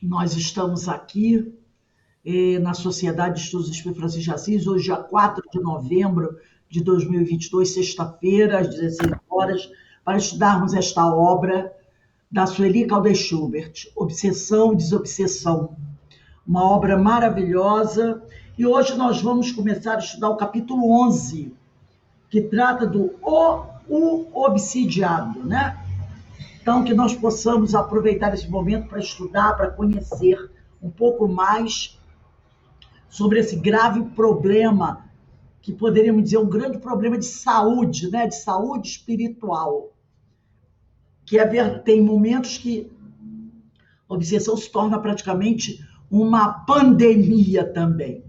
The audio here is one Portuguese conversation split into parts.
Nós estamos aqui na Sociedade de Estudos Espírita Francisco de Assis, hoje, dia 4 de novembro de 2022, sexta-feira, às 16 horas, para estudarmos esta obra da Sueli Calder Schubert, Obsessão e Desobsessão. Uma obra maravilhosa. E hoje nós vamos começar a estudar o capítulo 11, que trata do o obsidiado, né? Então, que nós possamos aproveitar esse momento para estudar, para conhecer um pouco mais sobre esse grave problema, que poderíamos dizer um grande problema de saúde, né? De saúde espiritual. Que tem momentos que a obsessão se torna praticamente uma pandemia também.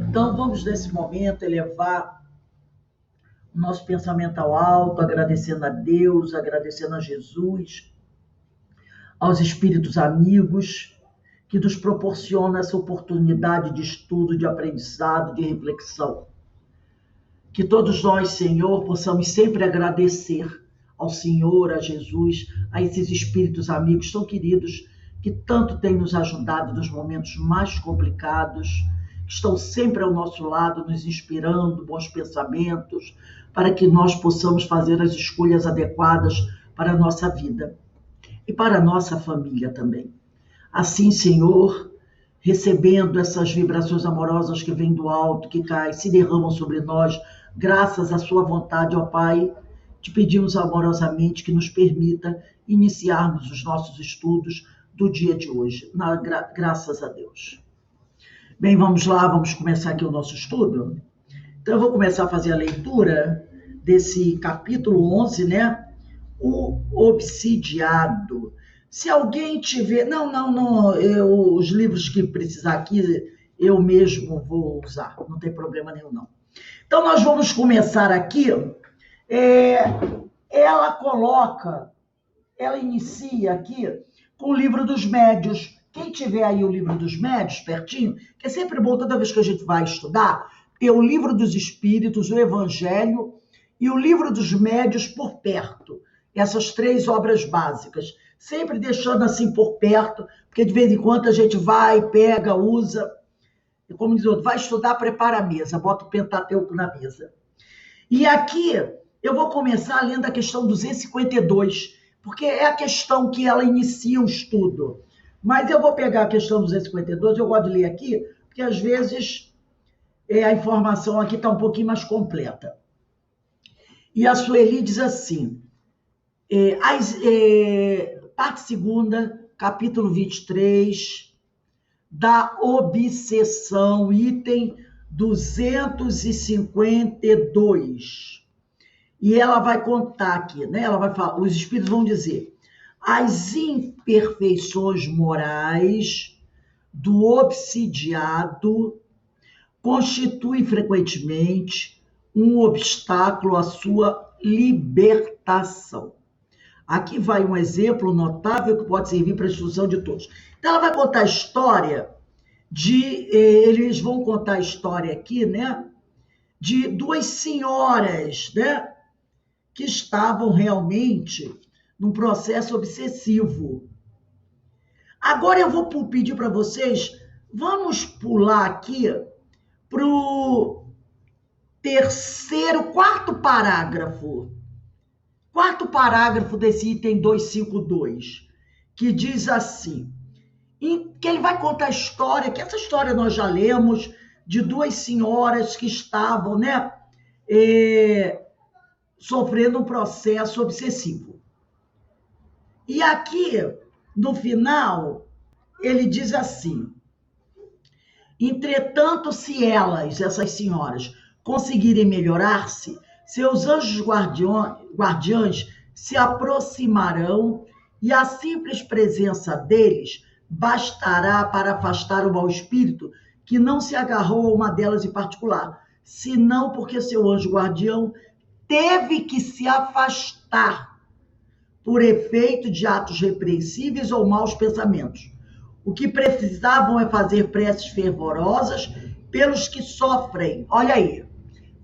Então, vamos nesse momento elevar o nosso pensamento ao alto, agradecendo a Deus, agradecendo a Jesus, aos espíritos amigos, que nos proporcionam essa oportunidade de estudo, de aprendizado, de reflexão. Que todos nós, Senhor, possamos sempre agradecer ao Senhor, a Jesus, a esses espíritos amigos tão queridos, que tanto têm nos ajudado nos momentos mais complicados, que estão sempre ao nosso lado, nos inspirando bons pensamentos, para que nós possamos fazer as escolhas adequadas para a nossa vida e para a nossa família também. Assim, Senhor, recebendo essas vibrações amorosas que vêm do alto, que caem, se derramam sobre nós, graças à sua vontade, ó Pai, te pedimos amorosamente que nos permita iniciarmos os nossos estudos do dia de hoje, graças a Deus. Bem, vamos lá, vamos começar aqui o nosso estudo. Então, eu vou começar a fazer a leitura desse capítulo 11, né? O obsidiado. Se alguém tiver... Não, os livros que precisar aqui, eu mesmo vou usar, não tem problema nenhum, não. Então, nós vamos começar aqui. Ela inicia aqui com o livro dos médios. Quem tiver aí o livro dos médios pertinho, que é sempre bom toda vez que a gente vai estudar, ter o livro dos espíritos, o evangelho e o livro dos médios por perto. Essas três obras básicas. Sempre deixando assim por perto, porque de vez em quando a gente vai, pega, usa. E como diz o outro, vai estudar, prepara a mesa, bota o Pentateuco na mesa. E aqui eu vou começar lendo a questão 252, porque é a questão que ela inicia o estudo. Mas eu vou pegar a questão 252, eu gosto de ler aqui, porque às vezes a informação aqui está um pouquinho mais completa. E a Sueli diz assim, parte segunda, capítulo 23, da obsessão, item 252. E ela vai contar aqui, né? Ela vai falar, os espíritos vão dizer, as imperfeições morais do obsidiado constituem frequentemente um obstáculo à sua libertação. Aqui vai um exemplo notável que pode servir para a instrução de todos. Então, ela vai contar a história eles vão contar a história aqui, né? De duas senhoras, né? Que estavam realmente num processo obsessivo. Agora eu vou pedir para vocês, vamos pular aqui para o quarto parágrafo. Quarto parágrafo desse item 252, que diz assim, que ele vai contar a história, que essa história nós já lemos, de duas senhoras que estavam, né, sofrendo um processo obsessivo. E aqui, no final, ele diz assim, entretanto, se elas, essas senhoras, conseguirem melhorar-se, seus anjos guardiães se aproximarão e a simples presença deles bastará para afastar o mau espírito que não se agarrou a uma delas em particular, senão porque seu anjo guardião teve que se afastar por efeito de atos repreensíveis ou maus pensamentos. O que precisavam é fazer preces fervorosas pelos que sofrem. Olha aí,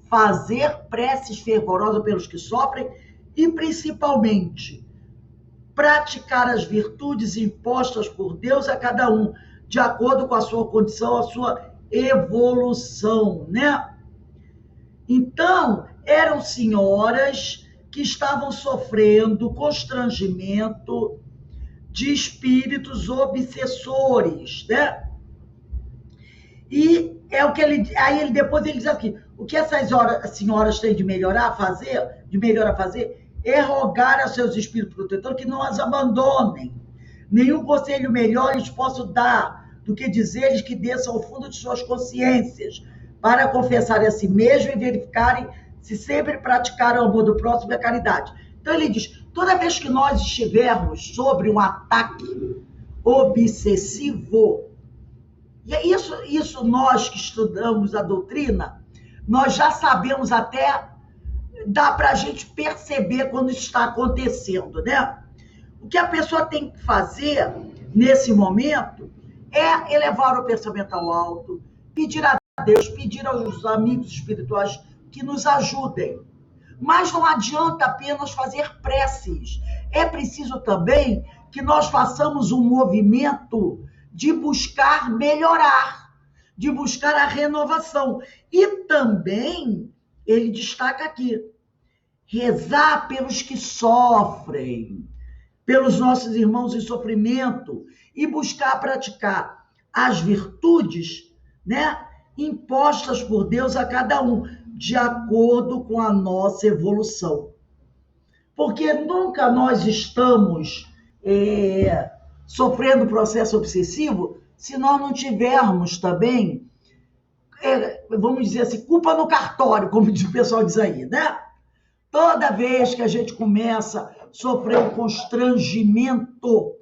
fazer preces fervorosas pelos que sofrem e principalmente praticar as virtudes impostas por Deus a cada um, de acordo com a sua condição, a sua evolução, né? Então, eram senhoras que estavam sofrendo constrangimento de espíritos obsessores, né? E é o que aí depois ele diz aqui, o que essas senhoras têm de melhor a fazer, é rogar a seus espíritos protetores que não as abandonem. Nenhum conselho melhor lhes posso dar do que dizer-lhes que desçam ao fundo de suas consciências para confessarem a si mesmo e verificarem se sempre praticaram o amor do próximo e a caridade. Então ele diz, toda vez que nós estivermos sobre um ataque obsessivo, e é isso nós que estudamos a doutrina, nós já sabemos até, dá para a gente perceber quando isso está acontecendo, né? O que a pessoa tem que fazer nesse momento é elevar o pensamento ao alto, pedir a Deus, pedir aos amigos espirituais que nos ajudem. Mas não adianta apenas fazer preces. É preciso também que nós façamos um movimento de buscar melhorar, de buscar a renovação. E também, ele destaca aqui, rezar pelos que sofrem, pelos nossos irmãos em sofrimento, e buscar praticar as virtudes, né, impostas por Deus a cada um, de acordo com a nossa evolução. Porque nunca nós estamos sofrendo processo obsessivo se nós não tivermos também, vamos dizer assim, culpa no cartório, como o pessoal diz aí, né? Toda vez que a gente começa a sofrer um constrangimento,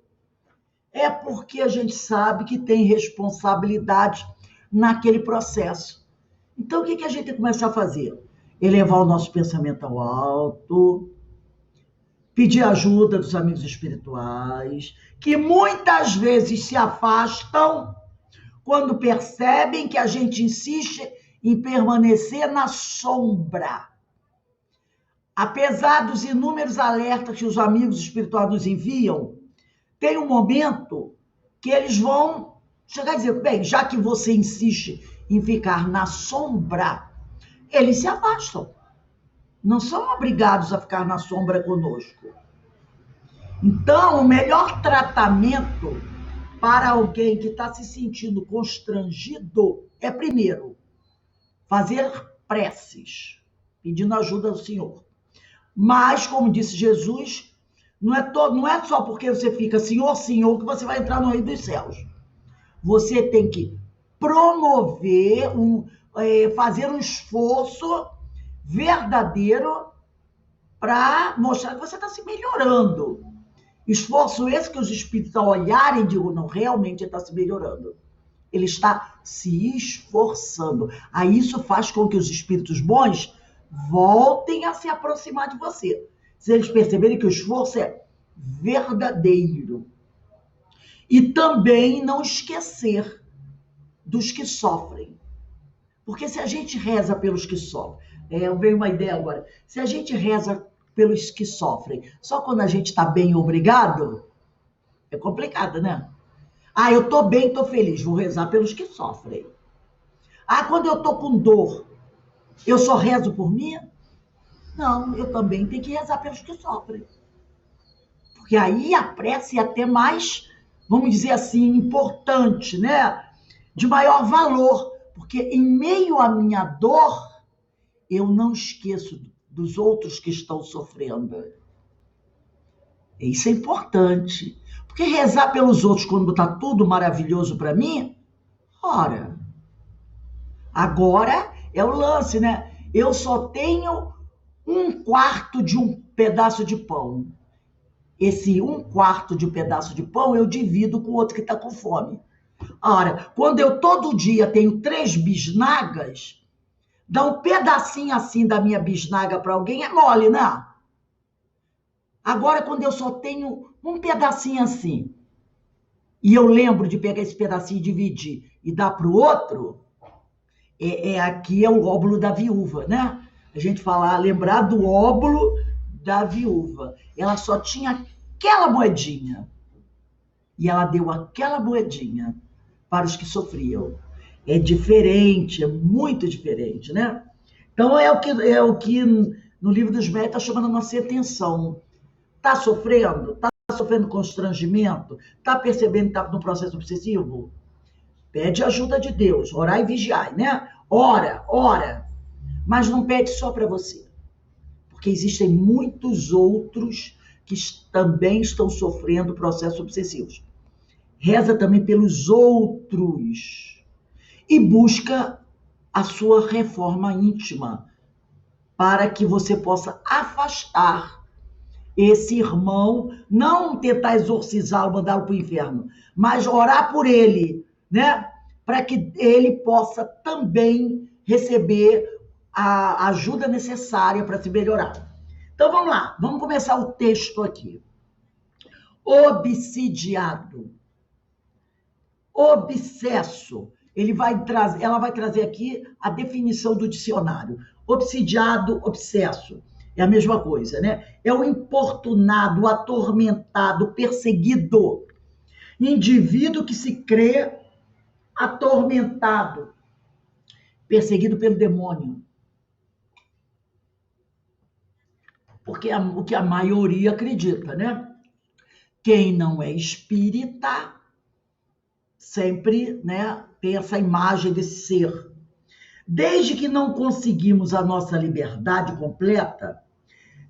é porque a gente sabe que tem responsabilidade naquele processo. Então, o que a gente tem que começar a fazer? Elevar o nosso pensamento ao alto, pedir ajuda dos amigos espirituais, que muitas vezes se afastam quando percebem que a gente insiste em permanecer na sombra. Apesar dos inúmeros alertas que os amigos espirituais nos enviam, tem um momento que eles vão chegar a dizer, bem, já que você insiste em ficar na sombra, eles se afastam. Não são obrigados a ficar na sombra conosco. Então, o melhor tratamento para alguém que está se sentindo constrangido é, primeiro, fazer preces, pedindo ajuda ao Senhor. Mas, como disse Jesus, não é só porque você fica Senhor, Senhor, que você vai entrar no reino dos céus. Você tem que promover, fazer um esforço verdadeiro para mostrar que você está se melhorando. Esforço esse que os espíritos, ao olharem, digam, não, realmente ele está se melhorando. Ele está se esforçando. Aí isso faz com que os espíritos bons voltem a se aproximar de você. Se eles perceberem que o esforço é verdadeiro. E também não esquecer dos que sofrem. Porque se a gente reza pelos que sofrem, veio uma ideia agora, se a gente reza pelos que sofrem, só quando a gente está bem, obrigado, é complicado, né? Ah, eu estou bem, estou feliz, vou rezar pelos que sofrem. Ah, quando eu estou com dor, eu só rezo por mim? Não, eu também tenho que rezar pelos que sofrem. Porque aí a prece é até mais, vamos dizer assim, importante, né? De maior valor. Porque em meio à minha dor, eu não esqueço dos outros que estão sofrendo. Isso é importante. Porque rezar pelos outros quando está tudo maravilhoso para mim, ora, agora é o lance, né? Eu só tenho 1/4 de um pedaço de pão. Esse 1/4 de um pedaço de pão eu divido com o outro que está com fome. Ora, quando eu todo dia tenho 3 bisnagas, dar um pedacinho assim da minha bisnaga para alguém é mole, né? Agora, quando eu só tenho um pedacinho assim, e eu lembro de pegar esse pedacinho e dividir e dar para o outro, aqui é o óbolo da viúva, né? A gente fala, lembrar do óbolo da viúva. Ela só tinha aquela moedinha. E ela deu aquela moedinha para os que sofriam. É diferente, é muito diferente, né? Então é o que no livro dos médios está chamando a nossa atenção. Está sofrendo? Está sofrendo constrangimento? Está percebendo que está no processo obsessivo? Pede ajuda de Deus, orar e vigiar, né? Ora, mas não pede só para você, porque existem muitos outros que também estão sofrendo processos obsessivos. Reza também pelos outros e busca a sua reforma íntima para que você possa afastar esse irmão, não tentar exorcizá-lo, mandá-lo para o inferno, mas orar por ele, né? Para que ele possa também receber a ajuda necessária para se melhorar. Então vamos lá, vamos começar o texto aqui. Obsidiado, obsesso. Ela vai trazer aqui a definição do dicionário. Obsidiado, obsesso. É a mesma coisa, né? É o importunado, o atormentado, perseguido. Indivíduo que se crê atormentado, perseguido pelo demônio. Porque é o que a maioria acredita, né? Quem não é espírita sempre, né, tem essa imagem desse ser. Desde que não conseguimos a nossa liberdade completa,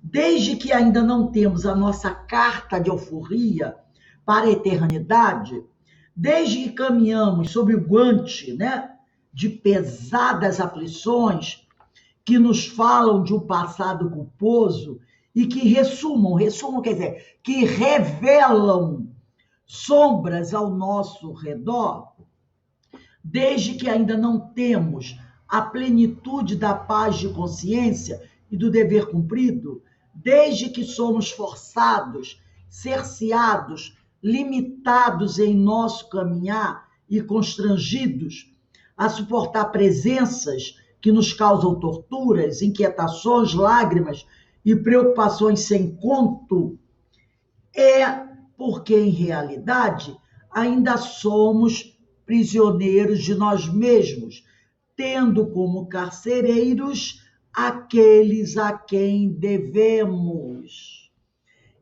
desde que ainda não temos a nossa carta de alforria para a eternidade, desde que caminhamos sob o guante, né, de pesadas aflições que nos falam de um passado culposo e que ressumam quer dizer, que revelam sombras ao nosso redor, desde que ainda não temos a plenitude da paz de consciência e do dever cumprido, desde que somos forçados, cerceados, limitados em nosso caminhar e constrangidos a suportar presenças que nos causam torturas, inquietações, lágrimas e preocupações sem conto, é porque, em realidade, ainda somos prisioneiros de nós mesmos, tendo como carcereiros aqueles a quem devemos.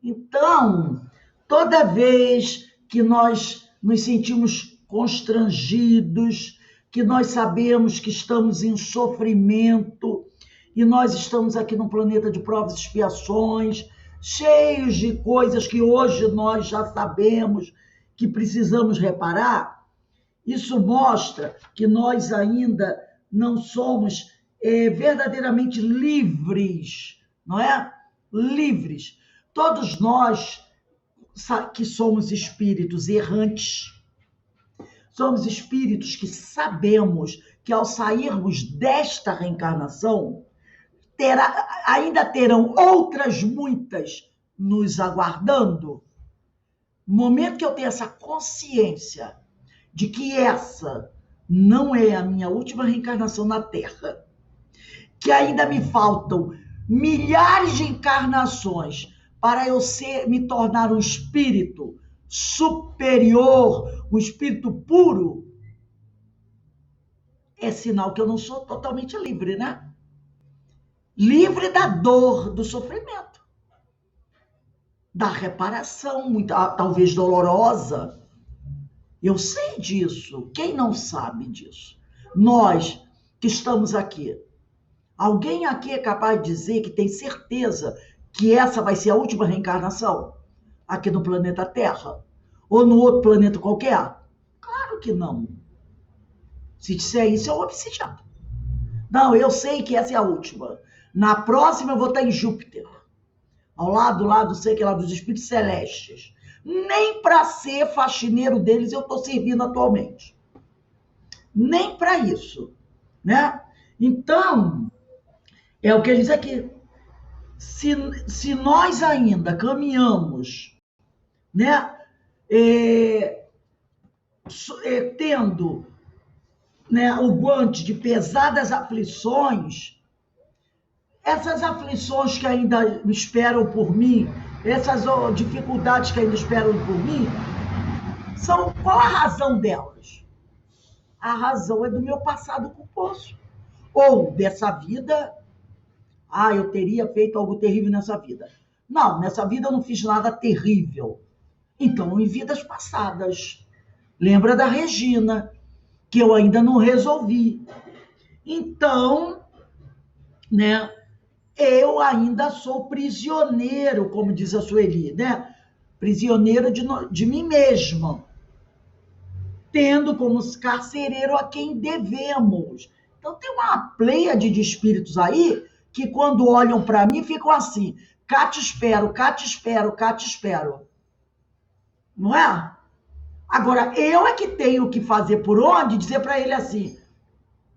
Então, toda vez que nós nos sentimos constrangidos, que nós sabemos que estamos em sofrimento, e nós estamos aqui num planeta de provas e expiações, cheios de coisas que hoje nós já sabemos que precisamos reparar, isso mostra que nós ainda não somos verdadeiramente livres, não é? Livres. Todos nós que somos espíritos errantes, somos espíritos que sabemos que ao sairmos desta reencarnação, ainda terão outras muitas nos aguardando. No momento que eu tenho essa consciência de que essa não é a minha última reencarnação na Terra, que ainda me faltam milhares de encarnações para eu me tornar um espírito superior, um espírito puro, é sinal que eu não sou totalmente livre, né? Livre da dor, do sofrimento, da reparação, talvez dolorosa. Eu sei disso. Quem não sabe disso? Nós que estamos aqui. Alguém aqui é capaz de dizer que tem certeza que essa vai ser a última reencarnação aqui no planeta Terra? Ou no outro planeta qualquer? Claro que não. Se disser isso, é um obsidiado. Não, eu sei que essa é a última. Na próxima eu vou estar em Júpiter. Ao lado, sei que lá dos espíritos celestes. Nem para ser faxineiro deles eu estou servindo atualmente. Nem para isso, né? Então, é o que ele diz aqui. Se nós ainda caminhamos, né, tendo, né, o guante de pesadas aflições, essas aflições que ainda esperam por mim essas dificuldades que ainda esperam por mim, qual a razão delas? A razão é do meu passado culposo. Ou dessa vida, eu teria feito algo terrível nessa vida. Não, nessa vida eu não fiz nada terrível. Então, em vidas passadas. Lembra da Regina, que eu ainda não resolvi. Então, né, eu ainda sou prisioneiro, como diz a Sueli, né? Prisioneiro de mim mesma, tendo como carcereiro a quem devemos. Então, tem uma pleiade de espíritos aí que, quando olham para mim, ficam assim: cá te espero, cá te espero, cá te espero. Não é? Agora, eu é que tenho que fazer por onde, dizer para ele assim: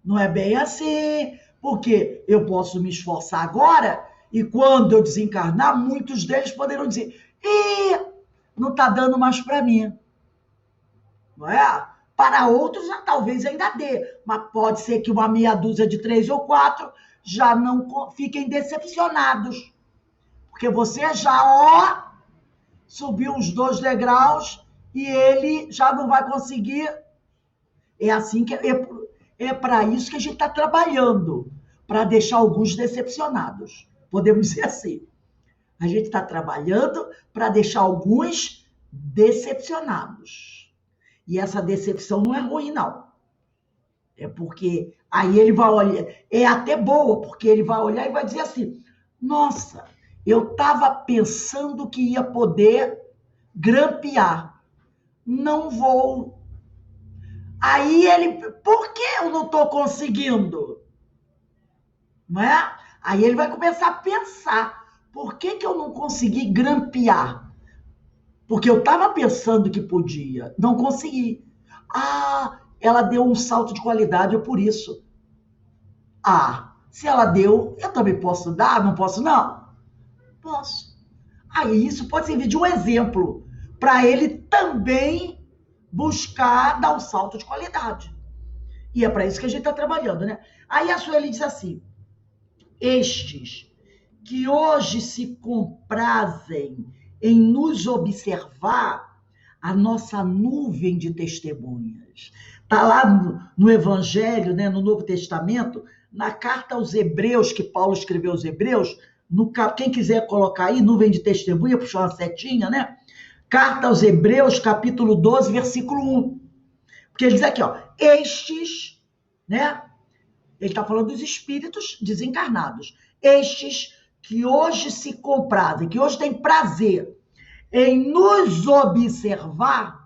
não é bem assim, porque eu posso me esforçar agora e quando eu desencarnar, muitos deles poderão dizer: não está dando mais para mim. Não é? Para outros, talvez ainda dê, mas pode ser que uma meia dúzia de 3 ou 4 já não fiquem decepcionados, porque você já, subiu uns 2 degraus e ele já não vai conseguir. É assim que é para isso que a gente está trabalhando, para deixar alguns decepcionados. Podemos dizer assim. A gente está trabalhando para deixar alguns decepcionados. E essa decepção não é ruim, não. É porque aí ele vai olhar, é até boa, porque ele vai olhar e vai dizer assim: nossa, eu estava pensando que ia poder grampear. Não vou. Aí ele, por que eu não estou conseguindo? Não é? Aí ele vai começar a pensar, por que eu não consegui grampear? Porque eu estava pensando que podia, não consegui. Ela deu um salto de qualidade, é por isso. Se ela deu, eu também posso dar, não posso não? Posso. Aí isso pode servir de um exemplo para ele também buscar dar um salto de qualidade. E é para isso que a gente está trabalhando, né? Aí a Sueli diz assim: estes que hoje se comprazem em nos observar, a nossa nuvem de testemunhas. Está lá no Evangelho, né, no Novo Testamento, na carta aos Hebreus, que Paulo escreveu aos Hebreus, quem quiser colocar aí, nuvem de testemunha, puxar uma setinha, né? Carta aos Hebreus, capítulo 12, versículo 1. Porque ele diz aqui, estes, né? Ele está falando dos espíritos desencarnados. Estes que hoje se comprazem, que hoje têm prazer em nos observar,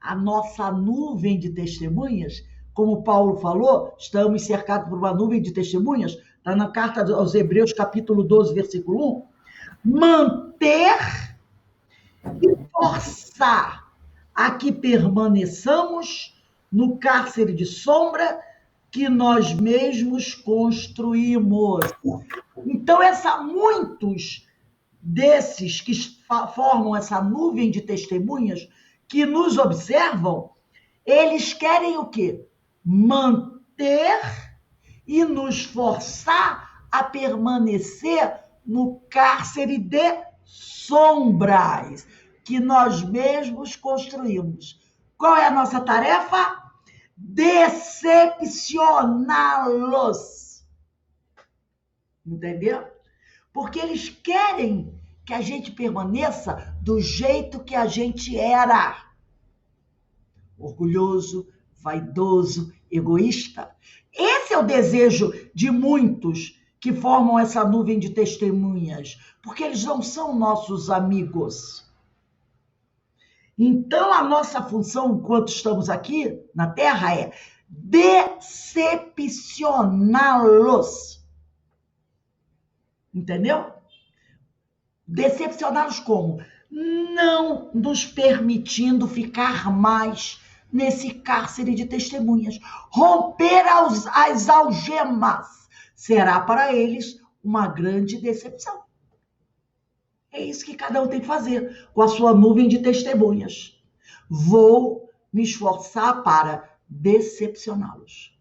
a nossa nuvem de testemunhas, como Paulo falou, estamos cercados por uma nuvem de testemunhas, está na carta aos Hebreus, capítulo 12, versículo 1, manter e forçar a que permaneçamos no cárcere de sombra que nós mesmos construímos. Então, muitos desses que formam essa nuvem de testemunhas que nos observam, eles querem o quê? Manter e nos forçar a permanecer no cárcere de sombras que nós mesmos construímos. Qual é a nossa tarefa? Decepcioná-los. Entendeu? Porque eles querem que a gente permaneça do jeito que a gente era. Orgulhoso, vaidoso, egoísta. Esse é o desejo de muitos que formam essa nuvem de testemunhas, porque eles não são nossos amigos. Então, a nossa função, enquanto estamos aqui na Terra, é decepcioná-los. Entendeu? Decepcioná-los como? Não nos permitindo ficar mais nesse cárcere de testemunhas. Romper as algemas será para eles uma grande decepção. É isso que cada um tem que fazer com a sua nuvem de testemunhas. Vou me esforçar para decepcioná-los.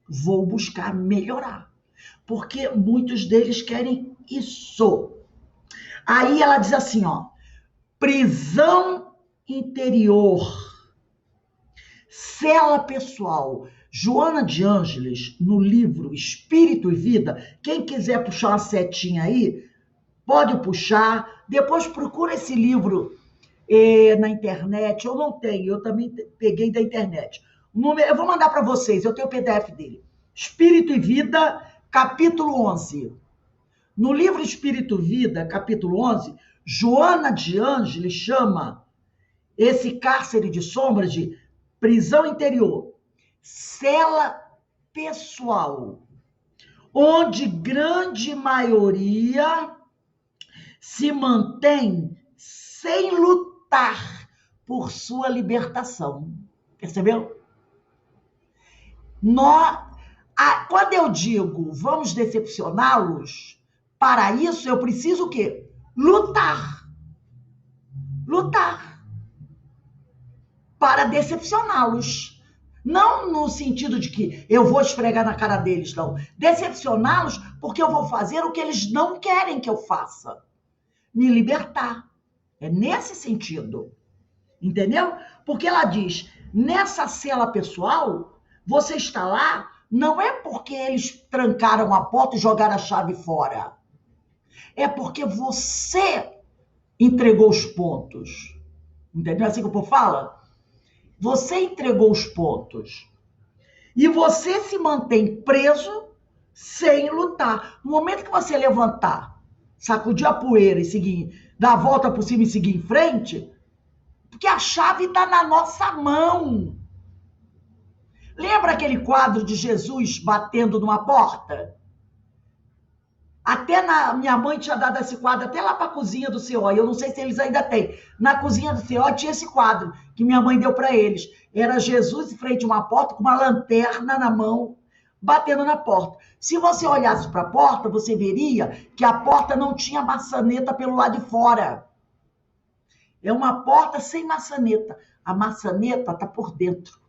Vou buscar melhorar. Porque muitos deles querem isso. Aí ela diz assim, ó, prisão interior, cela pessoal. Joana de Ângeles, no livro Espírito e Vida, quem quiser puxar uma setinha aí, pode puxar. Depois procura esse livro na internet. Eu não tenho, eu também peguei da internet. Eu vou mandar para vocês, eu tenho o PDF dele. Espírito e Vida, capítulo 11. No livro Espírito e Vida, capítulo 11, Joana de Ângeles chama esse cárcere de sombras de prisão interior, cela pessoal, onde grande maioria se mantém sem lutar por sua libertação. Percebeu? Quando eu digo vamos decepcioná-los, para isso eu preciso o quê? Lutar. Lutar. Para decepcioná-los. Não no sentido de que eu vou esfregar na cara deles, não. Decepcioná-los porque eu vou fazer o que eles não querem que eu faça. Me libertar. É nesse sentido. Entendeu? Porque ela diz, nessa cela pessoal, você está lá, não é porque eles trancaram a porta e jogaram a chave fora. É porque você entregou os pontos. Entendeu? Assim que o povo fala? Você entregou os pontos. E você se mantém preso sem lutar. No momento que você levantar, sacudir a poeira e seguir, dar a volta por cima e seguir em frente, porque a chave está na nossa mão. Lembra aquele quadro de Jesus batendo numa porta? Até minha mãe tinha dado esse quadro até lá para a cozinha do Senhor. Eu não sei se eles ainda têm. Na cozinha do Senhor tinha esse quadro que minha mãe deu para eles. Era Jesus em frente a uma porta com uma lanterna na mão, batendo na porta. Se você olhasse para a porta, você veria que a porta não tinha maçaneta pelo lado de fora. É uma porta sem maçaneta. A maçaneta está por dentro.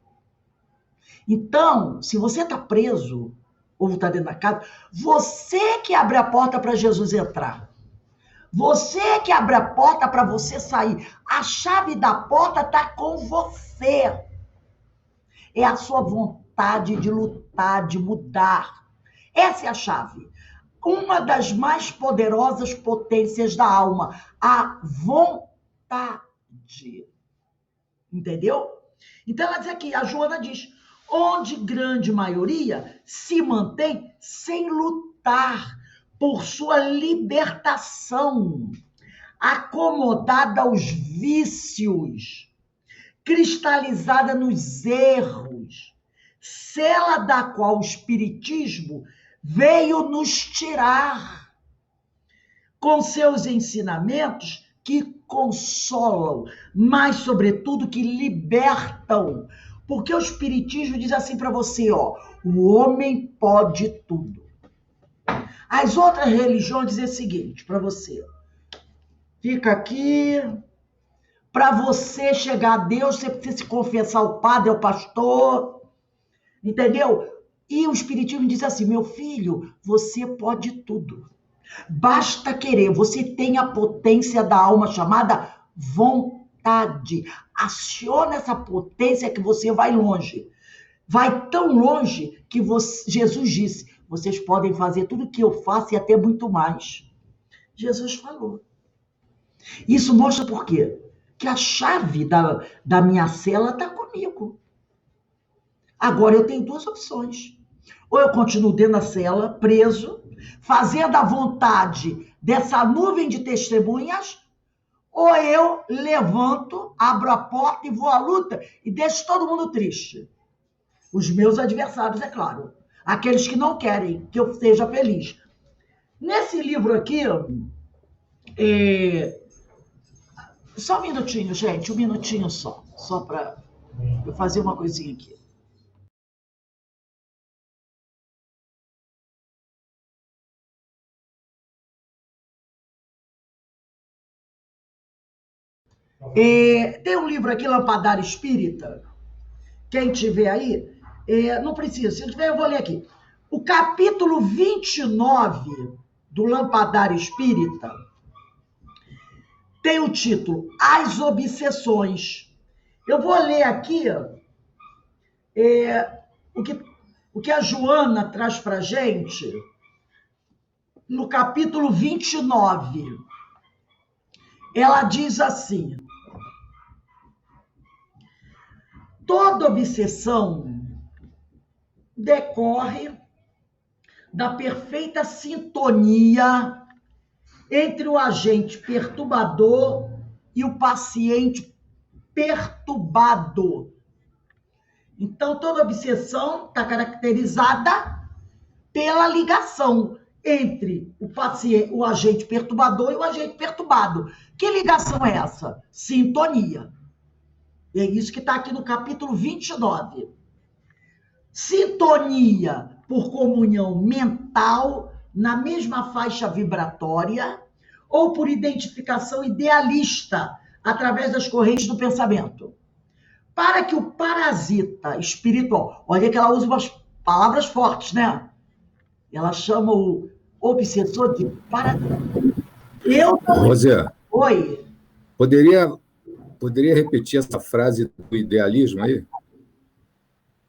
Então, se você está preso ou está dentro da casa, você que abre a porta para Jesus entrar. Você que abre a porta para você sair. A chave da porta está com você. É a sua vontade de lutar, de mudar. Essa é a chave. Uma das mais poderosas potências da alma. A vontade. Entendeu? Então ela diz aqui, a Joana diz, onde grande maioria se mantém sem lutar por sua libertação, acomodada aos vícios, cristalizada nos erros, cela da qual o Espiritismo veio nos tirar, com seus ensinamentos que consolam, mas, sobretudo, que libertam. Porque o Espiritismo diz assim para você, ó, o homem pode tudo. As outras religiões dizem o seguinte para você, fica aqui, para você chegar a Deus, você precisa se confessar ao padre, ao pastor, entendeu? E o Espiritismo diz assim, meu filho, você pode tudo. Basta querer, você tem a potência da alma chamada vontade. Aciona essa potência que você vai longe. Vai tão longe que Jesus disse, vocês podem fazer tudo o que eu faço e até muito mais. Jesus falou. Isso mostra por quê? Que a chave da minha cela está comigo. Agora eu tenho duas opções. Ou eu continuo dentro da cela, preso, fazendo a vontade dessa nuvem de testemunhas, ou eu levanto, abro a porta e vou à luta e deixo todo mundo triste. Os meus adversários, é claro. Aqueles que não querem que eu seja feliz. Nesse livro aqui, só um minutinho, gente, um minutinho só para eu fazer uma coisinha aqui. Tem um livro aqui, Lampadário Espírita. Quem tiver aí, não precisa. Se tiver, eu vou ler aqui. O capítulo 29 do Lampadário Espírita, tem o título As Obsessões. Eu vou ler aqui o que a Joana traz para a gente no capítulo 29. Ela diz assim: toda obsessão decorre da perfeita sintonia entre o agente perturbador e o paciente perturbado. Então, toda obsessão está caracterizada pela ligação entre o agente perturbador e o agente perturbado. Que ligação é essa? Sintonia. É isso que está aqui no capítulo 29. Sintonia por comunhão mental na mesma faixa vibratória ou por identificação idealista através das correntes do pensamento. Para que o parasita espiritual, olha que ela usa umas palavras fortes, né? Ela chama o obsessor de parasita. Rosé, Oi. Poderia repetir essa frase do idealismo aí?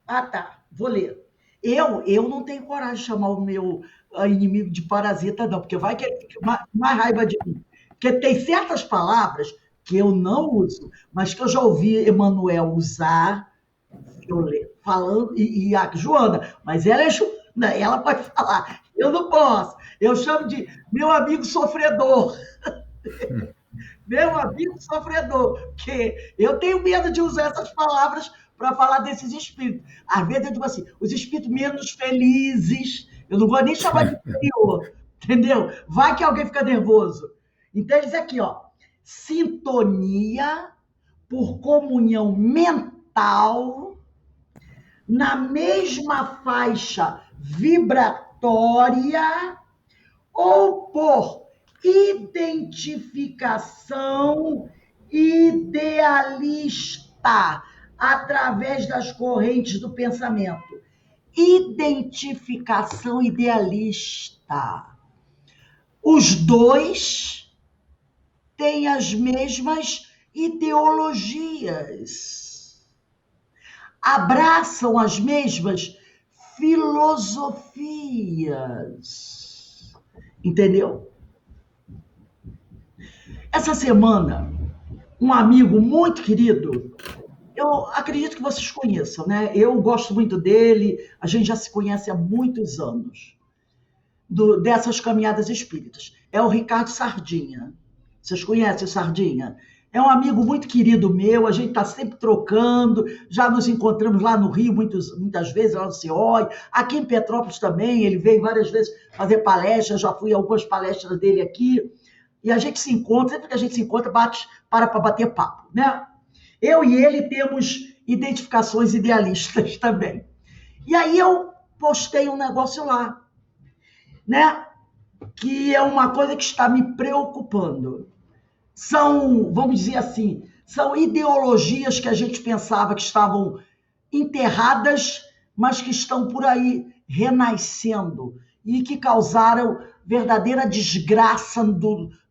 Ah, tá. Vou ler. Eu não tenho coragem de chamar o meu inimigo de parasita, não, porque vai que ele fica mais raiva de mim. Porque tem certas palavras que eu não uso, mas que eu já ouvi Emanuel usar, falando, e a Joana, mas ela é Joana, ela pode falar. Eu não posso. Eu chamo de meu amigo sofredor. Meu amigo sofredor, porque eu tenho medo de usar essas palavras para falar desses espíritos. Às vezes eu digo assim, os espíritos menos felizes, eu não vou nem chamar de inferior, entendeu? Vai que alguém fica nervoso. Então, eles aqui, ó, sintonia por comunhão mental na mesma faixa vibratória ou por identificação idealista através das correntes do pensamento. Identificação idealista. Os dois têm as mesmas ideologias, abraçam as mesmas filosofias. Entendeu? Essa semana, um amigo muito querido, eu acredito que vocês conheçam, né? Eu gosto muito dele, a gente já se conhece há muitos anos, dessas caminhadas espíritas. É o Ricardo Sardinha. Vocês conhecem o Sardinha? É um amigo muito querido meu, a gente está sempre trocando, já nos encontramos lá no Rio muitas vezes, lá no CIOI, aqui em Petrópolis também, ele veio várias vezes fazer palestras, já fui a algumas palestras dele aqui, e a gente se encontra, sempre que a gente se encontra, para bater papo, né? Eu e ele temos identificações idealistas também. E aí eu postei um negócio lá, né? Que é uma coisa que está me preocupando. São, vamos dizer assim, são ideologias que a gente pensava que estavam enterradas, mas que estão por aí renascendo e que causaram verdadeira desgraça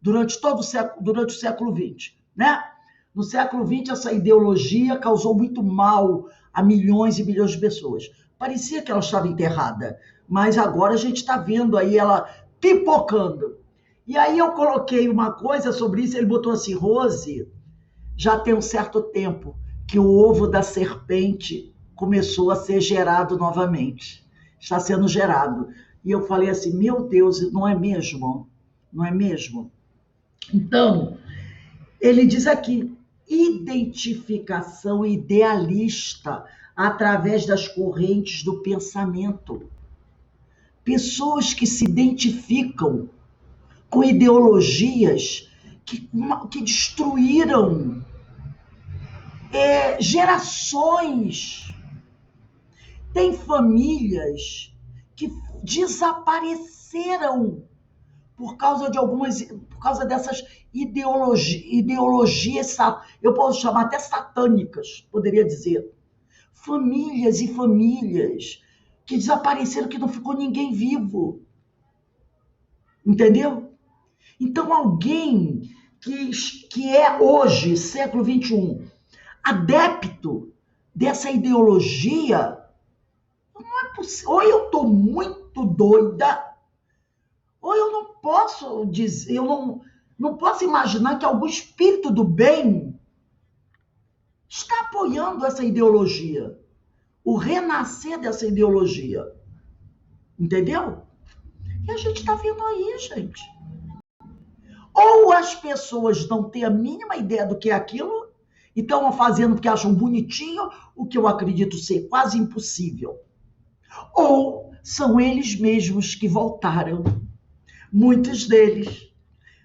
durante o século XX, né? No século XX, essa ideologia causou muito mal a milhões e milhões de pessoas. Parecia que ela estava enterrada, mas agora a gente está vendo aí ela pipocando. E aí eu coloquei uma coisa sobre isso, ele botou assim, Rose, já tem um certo tempo que o ovo da serpente começou a ser gerado novamente. Está sendo gerado. E eu falei assim, meu Deus, não é mesmo? Não é mesmo? Então, ele diz aqui, identificação idealista através das correntes do pensamento. Pessoas que se identificam com ideologias que destruíram gerações. Tem famílias que desapareceram por causa dessas ideologias, eu posso chamar até satânicas, poderia dizer. Famílias e famílias que desapareceram, que não ficou ninguém vivo. Entendeu? Então, alguém que é hoje, século XXI, adepto dessa ideologia, não é possível. Ou eu estou muito doida, ou eu não posso dizer, eu não posso imaginar que algum espírito do bem está apoiando essa ideologia, o renascer dessa ideologia. Entendeu? E a gente está vendo aí, gente. Ou as pessoas não têm a mínima ideia do que é aquilo e estão fazendo porque acham bonitinho, o que eu acredito ser quase impossível. Ou são eles mesmos que voltaram, muitos deles,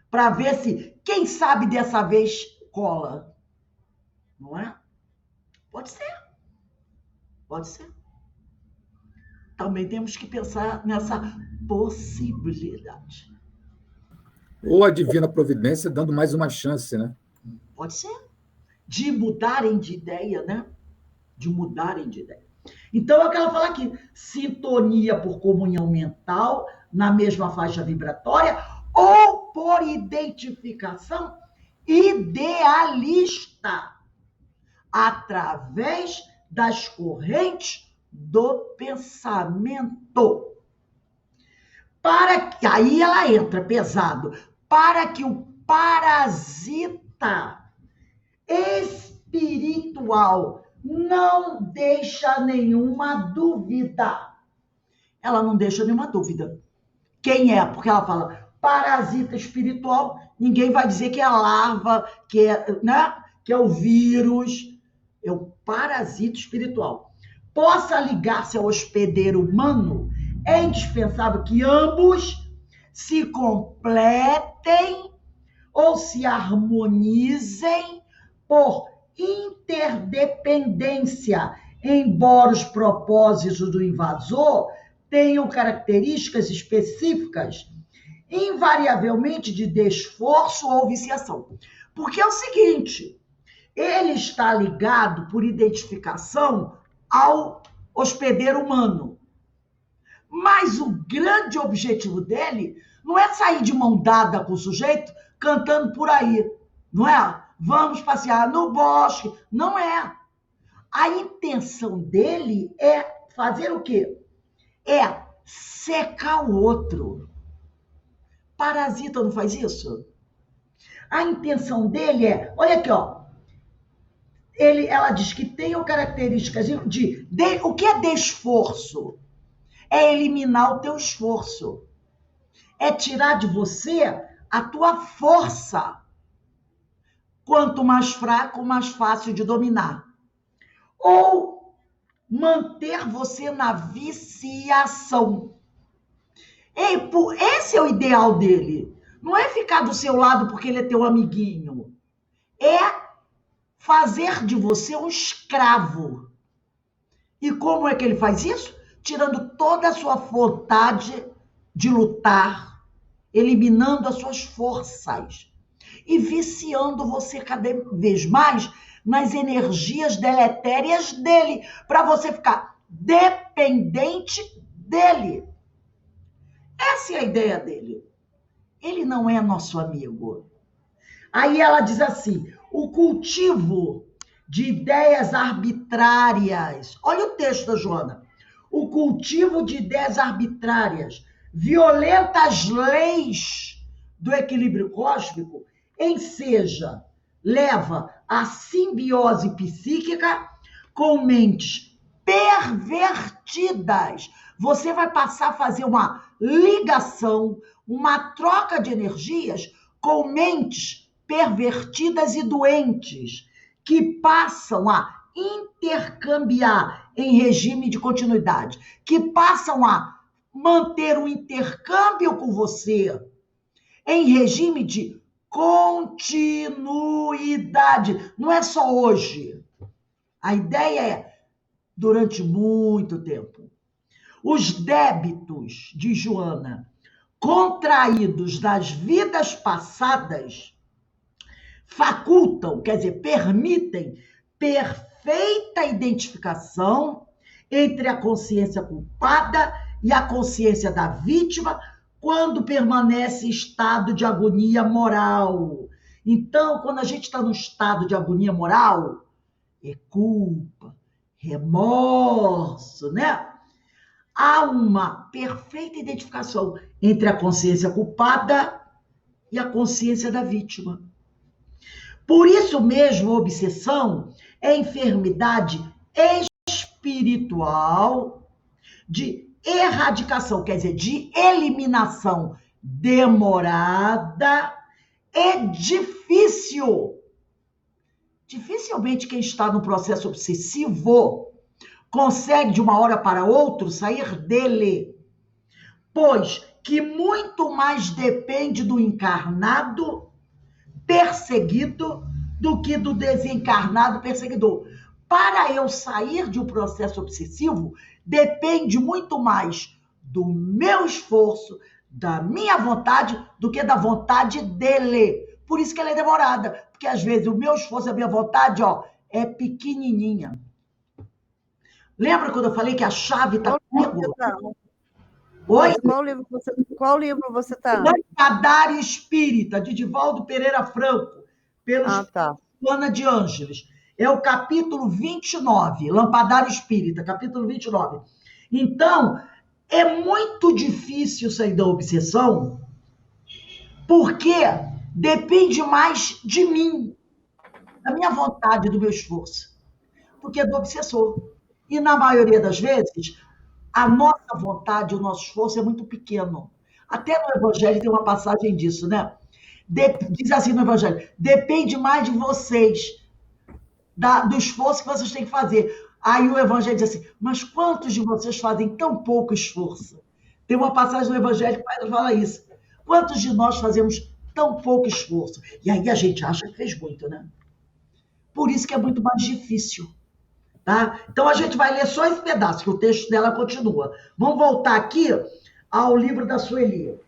para ver se, quem sabe dessa vez cola. Não é? Pode ser. Pode ser. Também temos que pensar nessa possibilidade. Ou a divina providência dando mais uma chance, né? Pode ser. De mudarem de ideia, né? De mudarem de ideia. Então, é o que ela fala aqui. Sintonia por comunhão mental, na mesma faixa vibratória, ou por identificação idealista, através das correntes do pensamento. Para que, aí ela entra pesado, para que o parasita espiritual não deixa nenhuma dúvida. Ela não deixa nenhuma dúvida. Quem é? Porque ela fala parasita espiritual, ninguém vai dizer que é a larva, que é, né? Que é o vírus, é o parasita espiritual. Possa ligar-se ao hospedeiro humano, é indispensável que ambos se completem ou se harmonizem por interdependência, embora os propósitos do invasor tenham características específicas, invariavelmente de desforço ou viciação. Porque é o seguinte, ele está ligado por identificação ao hospedeiro humano. Mas o grande objetivo dele não é sair de mão dada com o sujeito cantando por aí, não é? Vamos passear no bosque, não é. A intenção dele é fazer o quê? É secar o outro. Parasita não faz isso? A intenção dele é, olha aqui, ó. Ela diz que tem características de o que é desforço? É eliminar o teu esforço. É tirar de você a tua força. Quanto mais fraco, mais fácil de dominar. Ou manter você na viciação. Esse é o ideal dele. Não é ficar do seu lado porque ele é teu amiguinho. É fazer de você um escravo. E como é que ele faz isso? Tirando toda a sua vontade de lutar, eliminando as suas forças e viciando você cada vez mais nas energias deletérias dele, para você ficar dependente dele. Essa é a ideia dele. Ele não é nosso amigo. Aí ela diz assim, o cultivo de ideias arbitrárias. Olha o texto da Joana. O cultivo de ideias arbitrárias violenta as leis do equilíbrio cósmico, enseja, leva à simbiose psíquica com mentes pervertidas. Você vai passar a fazer uma ligação, uma troca de energias com mentes pervertidas e doentes, que passam a intercambiar em regime de continuidade, que passam a manter um intercâmbio com você em regime de continuidade. Não é só hoje. A ideia é durante muito tempo. Os débitos de Joana, contraídos das vidas passadas, facultam, quer dizer, permitem perfeita identificação entre a consciência culpada e a consciência da vítima quando permanece em estado de agonia moral. Então, quando a gente está num estado de agonia moral, é culpa, remorso, né? Há uma perfeita identificação entre a consciência culpada e a consciência da vítima. Por isso mesmo, a obsessão é enfermidade espiritual de erradicação, quer dizer, de eliminação demorada e difícil. Dificilmente quem está no processo obsessivo consegue de uma hora para outra sair dele, pois que muito mais depende do encarnado perseguido do que do desencarnado perseguidor. Para eu sair de um processo obsessivo, depende muito mais do meu esforço, da minha vontade, do que da vontade dele. Por isso que ela é demorada, porque às vezes o meu esforço, a minha vontade, é pequenininha. Lembra quando eu falei que a chave está comigo? Oi? Qual livro você está? Lampadário Espírita, de Divaldo Pereira Franco, pelo Joana de Ângeles. É o capítulo 29, Lampadário Espírita, capítulo 29. Então, é muito difícil sair da obsessão, porque depende mais de mim, da minha vontade, do meu esforço, do que do obsessor. E, na maioria das vezes, a nossa vontade, o nosso esforço é muito pequeno. Até no Evangelho tem uma passagem disso, né? Diz assim no Evangelho, depende mais de vocês, do esforço que vocês têm que fazer. Aí o Evangelho diz assim, mas quantos de vocês fazem tão pouco esforço? Tem uma passagem no Evangelho que o Padre fala isso. Quantos de nós fazemos tão pouco esforço? E aí a gente acha que fez muito, né? Por isso que é muito mais difícil. Tá? Então a gente vai ler só esse pedaço, que o texto dela continua. Vamos voltar aqui ao livro da Sueli.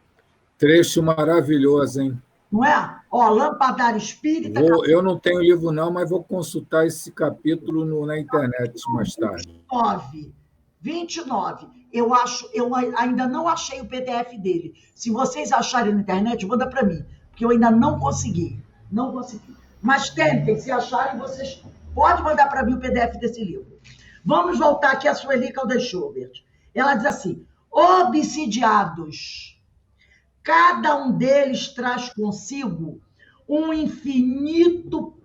Trecho maravilhoso, hein? Não é? Ó, Lampadário Espírita... Eu não tenho livro não, mas vou consultar esse capítulo na internet mais tarde. 29. Eu ainda não achei o PDF dele. Se vocês acharem na internet, manda para mim, porque eu ainda não consegui. Não consegui. Mas tentem, se acharem, vocês... Pode mandar para mim o PDF desse livro. Vamos voltar aqui a Sueli Caldas-Schubert. Ela diz assim, obsidiados, cada um deles traz consigo um infinito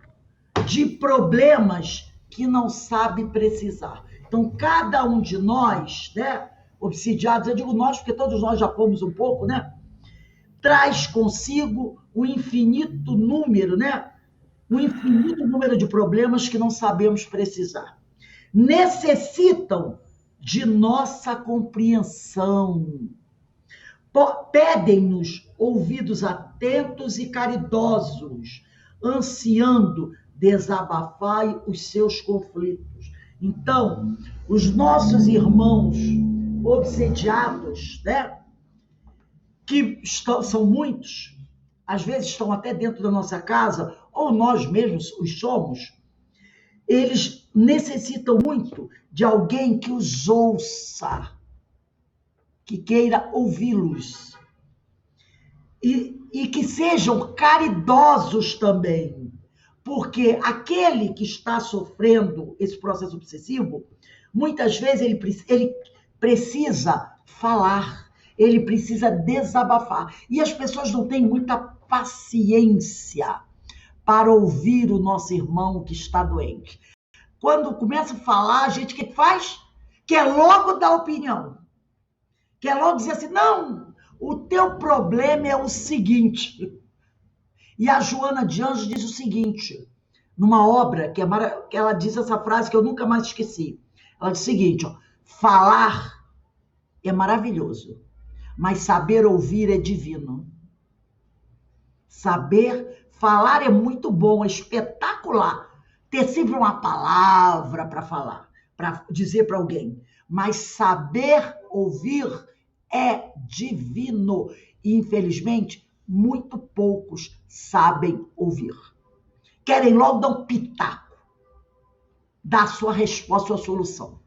de problemas que não sabe precisar. Então, cada um de nós, né, obsidiados, eu digo nós porque todos nós já fomos um pouco, né, traz consigo um infinito número, né, um infinito número de problemas que não sabemos precisar. Necessitam de nossa compreensão. Pedem-nos ouvidos atentos e caridosos, ansiando desabafar os seus conflitos. Então, os nossos irmãos obsediados, né, que são muitos, às vezes estão até dentro da nossa casa, ou nós mesmos os somos, eles necessitam muito de alguém que os ouça, que queira ouvi-los. E que sejam caridosos também, porque aquele que está sofrendo esse processo obsessivo, muitas vezes ele precisa falar, ele precisa desabafar. E as pessoas não têm muita paciência para ouvir o nosso irmão que está doente. Quando começa a falar, a gente que faz? Quer logo dar opinião. Quer logo dizer assim, não, o teu problema é o seguinte. E a Joana de Ângeles diz o seguinte, numa obra, que ela diz essa frase que eu nunca mais esqueci. Ela diz o seguinte, falar é maravilhoso, mas saber ouvir é divino. Falar é muito bom, é espetacular. Ter sempre uma palavra para falar, para dizer para alguém. Mas saber ouvir é divino. E, infelizmente, muito poucos sabem ouvir. Querem logo dar um pitaco, dar a sua resposta, a sua solução.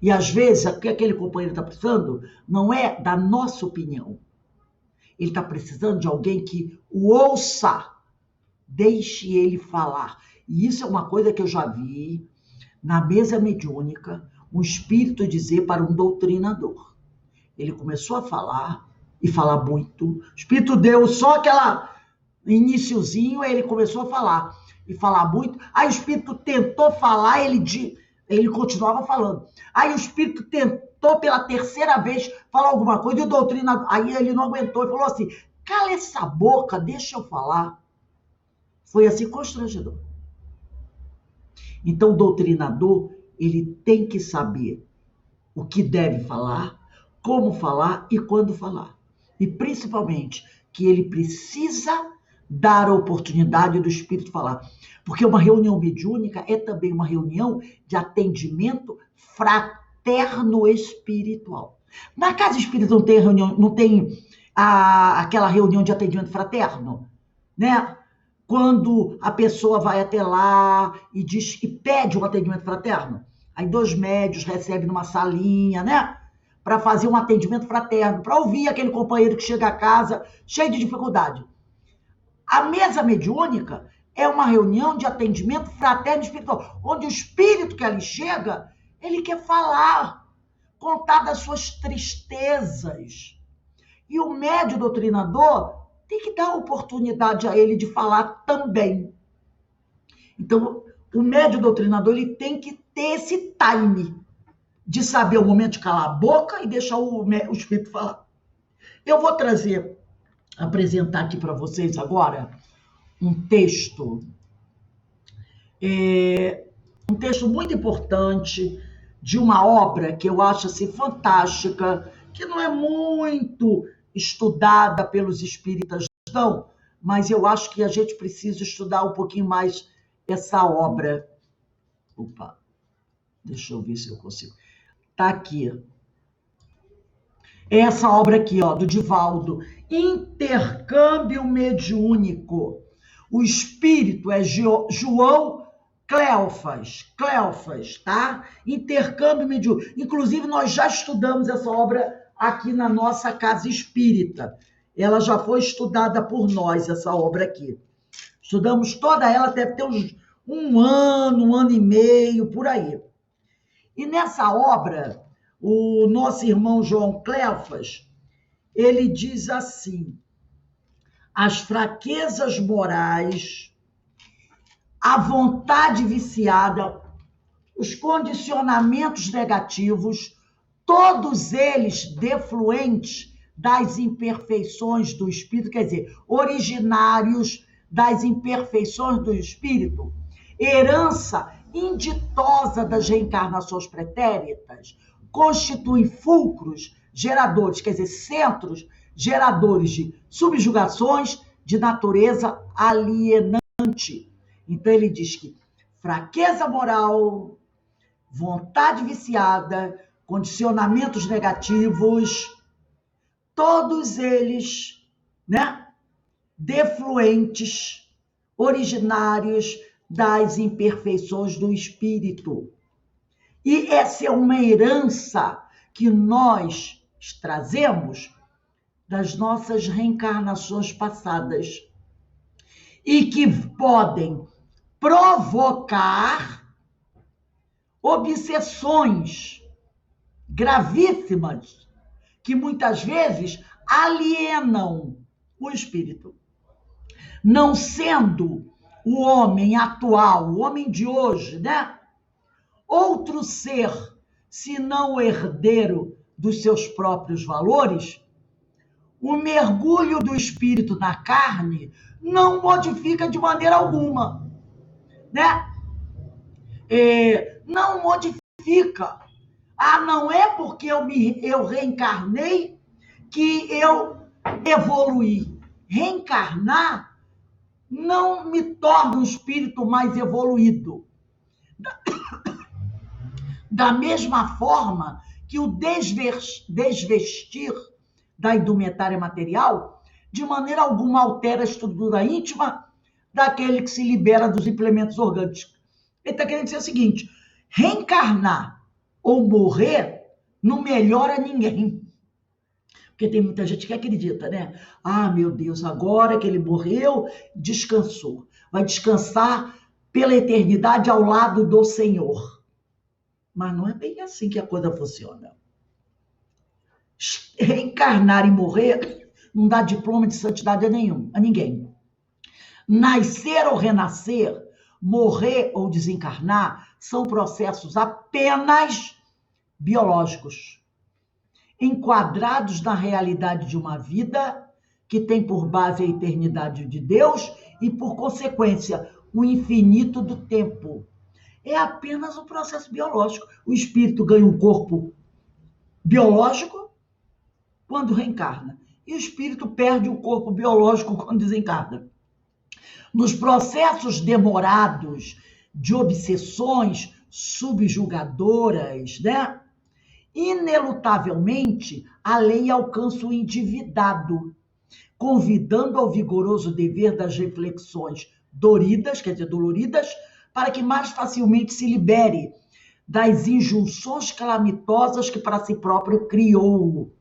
E, às vezes, o que aquele companheiro está precisando não é da nossa opinião. Ele está precisando de alguém que o ouça deixe ele falar. E isso é uma coisa que eu já vi na mesa mediúnica, um espírito dizer para um doutrinador. Ele começou a falar, e falar muito. O espírito deu só aquela iniciozinho, aí ele começou a falar, e falar muito. Aí o espírito tentou falar, ele continuava falando. Aí o espírito tentou pela terceira vez falar alguma coisa, e o doutrinador, aí ele não aguentou e falou assim: cala essa boca, deixa eu falar. Foi assim constrangedor. Então o doutrinador, ele tem que saber o que deve falar, como falar e quando falar. E principalmente que ele precisa dar a oportunidade do espírito falar. Porque uma reunião mediúnica é também uma reunião de atendimento fraterno espiritual. Na casa espírita não tem reunião, não tem aquela reunião de atendimento fraterno, né? Quando a pessoa vai até lá e diz e pede um atendimento fraterno, aí 2 médios recebem numa salinha, né? Para fazer um atendimento fraterno, para ouvir aquele companheiro que chega a casa cheio de dificuldade. A mesa mediúnica é uma reunião de atendimento fraterno espiritual, onde o espírito que ali chega, ele quer falar, contar das suas tristezas. E o médio doutrinador tem que dar oportunidade a ele de falar também. Então, o médio doutrinador, ele tem que ter esse time de saber o momento de calar a boca e deixar o espírito falar. Eu vou apresentar aqui para vocês agora um texto muito importante de uma obra que eu acho assim, fantástica, que não é muito estudada pelos espíritas, não, mas eu acho que a gente precisa estudar um pouquinho mais essa obra. Opa, deixa eu ver se eu consigo. Está aqui. Essa obra aqui, ó, do Divaldo, Intercâmbio Mediúnico. O espírito é João Cleofas, tá? Intercâmbio Mediúnico. Inclusive, nós já estudamos essa obra aqui na nossa casa espírita. Ela já foi estudada por nós, essa obra aqui. Estudamos toda ela, deve ter uns um ano e meio, por aí. E nessa obra, o nosso irmão João Cleofas, ele diz assim: as fraquezas morais, a vontade viciada, os condicionamentos negativos, todos eles defluentes das imperfeições do espírito, quer dizer, originários das imperfeições do espírito, herança inditosa das reencarnações pretéritas, constituem fulcros geradores, quer dizer, centros geradores de subjugações de natureza alienante. Então ele diz que fraqueza moral, vontade viciada, condicionamentos negativos, todos eles, né, defluentes, originários das imperfeições do espírito. E essa é uma herança que nós trazemos das nossas reencarnações passadas e que podem provocar obsessões gravíssimas que muitas vezes alienam o espírito. Não sendo o homem atual, o homem de hoje, né? Outro ser, senão o herdeiro dos seus próprios valores, o mergulho do espírito na carne não modifica de maneira alguma, né? Não modifica. Não é porque eu reencarnei que eu evoluí. Reencarnar não me torna um espírito mais evoluído. Da mesma forma que o desvestir da indumentária material, de maneira alguma altera a estrutura íntima daquele que se libera dos implementos orgânicos. Ele está querendo dizer o seguinte: reencarnar ou morrer não melhora ninguém. Porque tem muita gente que acredita, né? Meu Deus, agora que ele morreu, descansou. vai descansar pela eternidade ao lado do Senhor. Mas não é bem assim que a coisa funciona. Reencarnar e morrer não dá diploma de santidade a ninguém. Nascer ou renascer, morrer ou desencarnar, são processos apenas biológicos, enquadrados na realidade de uma vida que tem por base a eternidade de Deus e, por consequência, o infinito do tempo. É apenas um processo biológico. O espírito ganha um corpo biológico quando reencarna, e o espírito perde o corpo biológico quando desencarna. Nos processos demorados de obsessões subjugadoras, né? Inelutavelmente, a lei alcança o endividado, convidando ao vigoroso dever das reflexões doloridas, para que mais facilmente se libere das injunções calamitosas que para si próprio criou.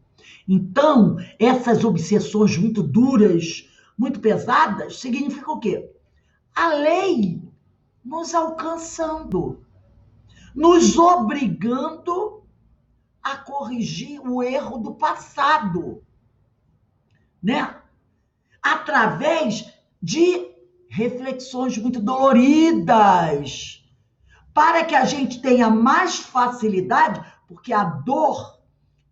Então, essas obsessões muito duras, muito pesadas, significam o quê? A lei nos alcançando, nos obrigando a corrigir o erro do passado, né? Através de reflexões muito doloridas, para que a gente tenha mais facilidade, porque a dor,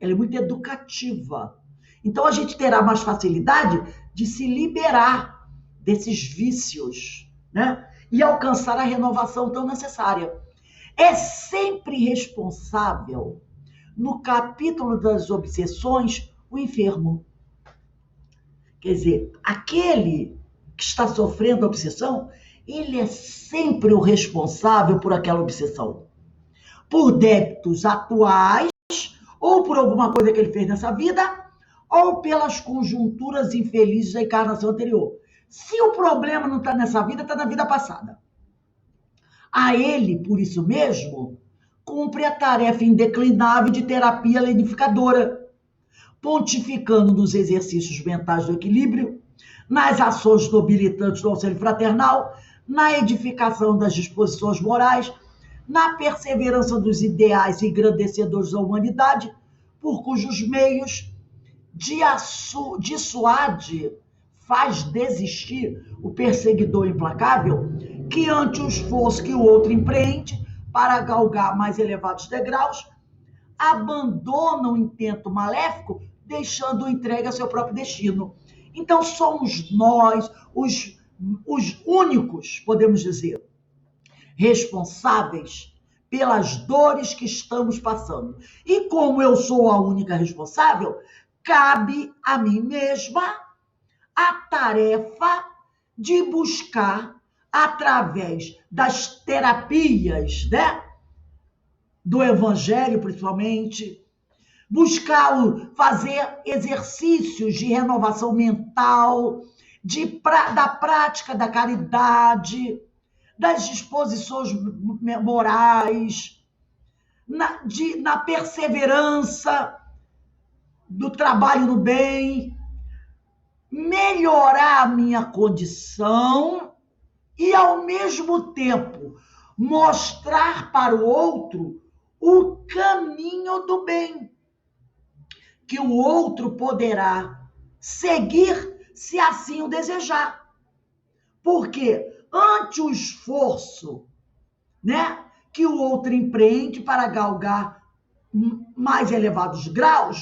ela é muito educativa. Então, a gente terá mais facilidade de se liberar desses vícios, né? E alcançar a renovação tão necessária. É sempre responsável, no capítulo das obsessões, o enfermo. Quer dizer, aquele que está sofrendo a obsessão, ele é sempre o responsável por aquela obsessão. Por débitos atuais, ou por alguma coisa que ele fez nessa vida, ou pelas conjunturas infelizes da encarnação anterior. Se o problema não está nessa vida, está na vida passada. A ele, por isso mesmo, cumpre a tarefa indeclinável de terapia lenificadora, pontificando nos exercícios mentais do equilíbrio, nas ações nobilitantes do auxílio fraternal, na edificação das disposições morais, na perseverança dos ideais engrandecedores da humanidade, por cujos meios dissuade, faz desistir o perseguidor implacável, que ante o esforço que o outro empreende para galgar mais elevados degraus, abandona o intento maléfico, deixando-o entregue a seu próprio destino. Então, somos nós os únicos, podemos dizer, responsáveis pelas dores que estamos passando. E como eu sou a única responsável, cabe a mim mesma a tarefa de buscar, através das terapias, né, do Evangelho, principalmente, fazer exercícios de renovação mental, da prática da caridade, das disposições morais, na perseverança do trabalho no bem, melhorar a minha condição e, ao mesmo tempo, mostrar para o outro o caminho do bem, que o outro poderá seguir se assim o desejar. Porque ante o esforço, né, que o outro empreende para galgar mais elevados graus,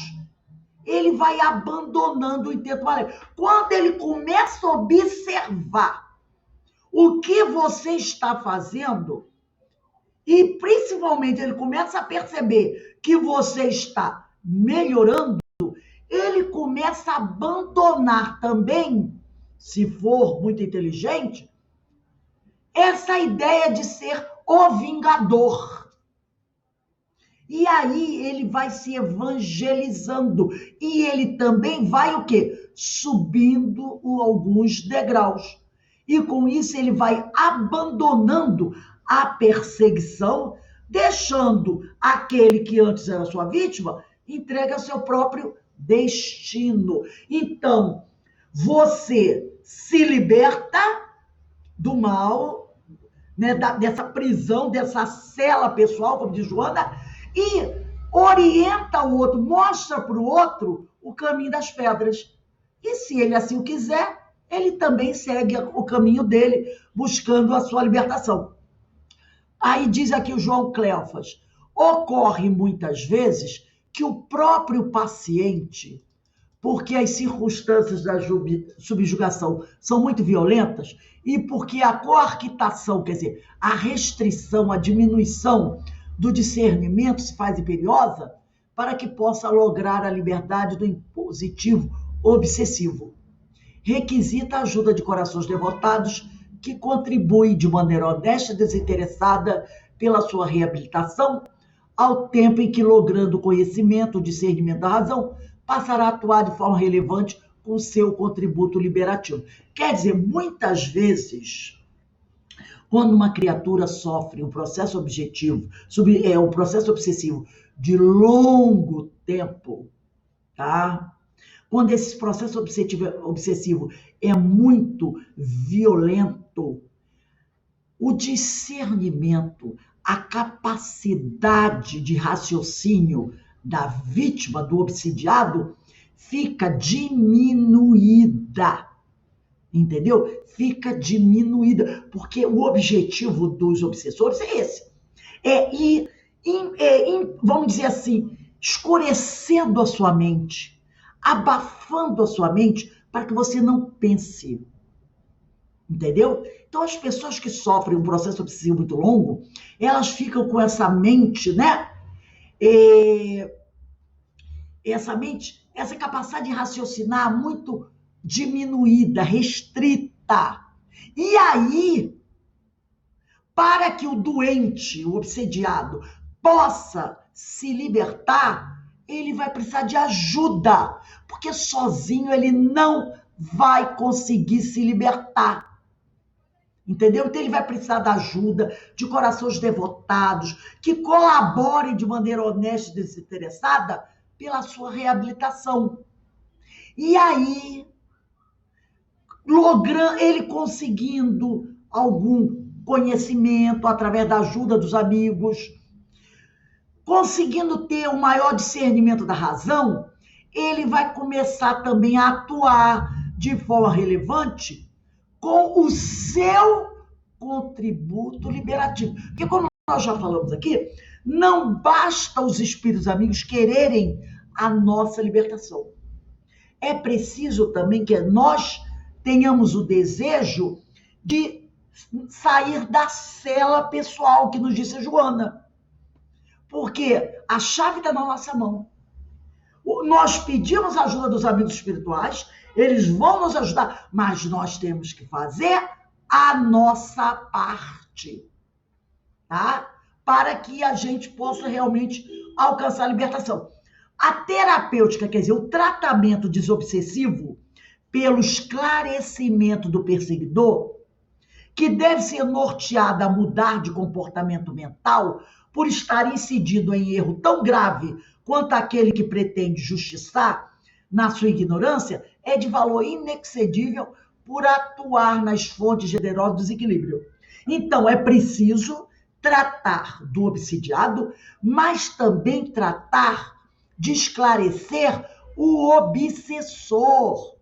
ele vai abandonando o intento maléfico. Quando ele começa a observar o que você está fazendo, e principalmente ele começa a perceber que você está melhorando, ele começa a abandonar também, se for muito inteligente, essa ideia de ser o vingador. E aí ele vai se evangelizando. E ele também vai o quê? Subindo alguns degraus. E com isso ele vai abandonando a perseguição, deixando aquele que antes era sua vítima entregue ao seu próprio destino. Então, você se liberta do mal, né, dessa prisão, dessa cela pessoal, como diz Joana, e orienta o outro, mostra para o outro o caminho das pedras. E se ele assim o quiser, ele também segue o caminho dele, buscando a sua libertação. Aí diz aqui o João Cleofas, ocorre muitas vezes que o próprio paciente, porque as circunstâncias da subjugação são muito violentas e porque a coartação, quer dizer, a restrição, a diminuição do discernimento se faz imperiosa para que possa lograr a liberdade do impositivo obsessivo. Requisita a ajuda de corações devotados que contribuem de maneira honesta e desinteressada pela sua reabilitação, ao tempo em que, logrando o conhecimento, o discernimento da razão, passará a atuar de forma relevante com seu contributo liberativo. Quer dizer, muitas vezes, quando uma criatura sofre um processo um processo obsessivo de longo tempo, tá? Quando esse processo obsessivo é muito violento, o discernimento, a capacidade de raciocínio da vítima, do obsidiado, fica diminuída. Entendeu? Fica diminuída. Porque o objetivo dos obsessores é esse. É ir, vamos dizer assim, escurecendo a sua mente, abafando a sua mente para que você não pense. Entendeu? Então, as pessoas que sofrem um processo obsessivo muito longo, elas ficam com essa mente, né? Essa capacidade de raciocinar muito diminuída, restrita. E aí, para que o doente, o obsediado, possa se libertar, ele vai precisar de ajuda, porque sozinho ele não vai conseguir se libertar. Entendeu? Então ele vai precisar da ajuda de corações devotados, que colaborem de maneira honesta e desinteressada pela sua reabilitação. E aí, ele conseguindo algum conhecimento através da ajuda dos amigos, conseguindo ter o maior discernimento da razão, ele vai começar também a atuar de forma relevante com o seu contributo liberativo. Porque, como nós já falamos aqui, não basta os espíritos amigos quererem a nossa libertação. É preciso também que nós tenhamos o desejo de sair da cela pessoal, que nos disse a Joana. Porque a chave está na nossa mão. Nós pedimos a ajuda dos amigos espirituais, eles vão nos ajudar, mas nós temos que fazer a nossa parte, tá? Para que a gente possa realmente alcançar a libertação. A terapêutica, quer dizer, o tratamento desobsessivo pelo esclarecimento do perseguidor, que deve ser norteada a mudar de comportamento mental por estar incidido em erro tão grave quanto aquele que pretende justiçar na sua ignorância, é de valor inexcedível por atuar nas fontes generosas do desequilíbrio. Então, é preciso tratar do obsidiado, mas também tratar de esclarecer o obsessor.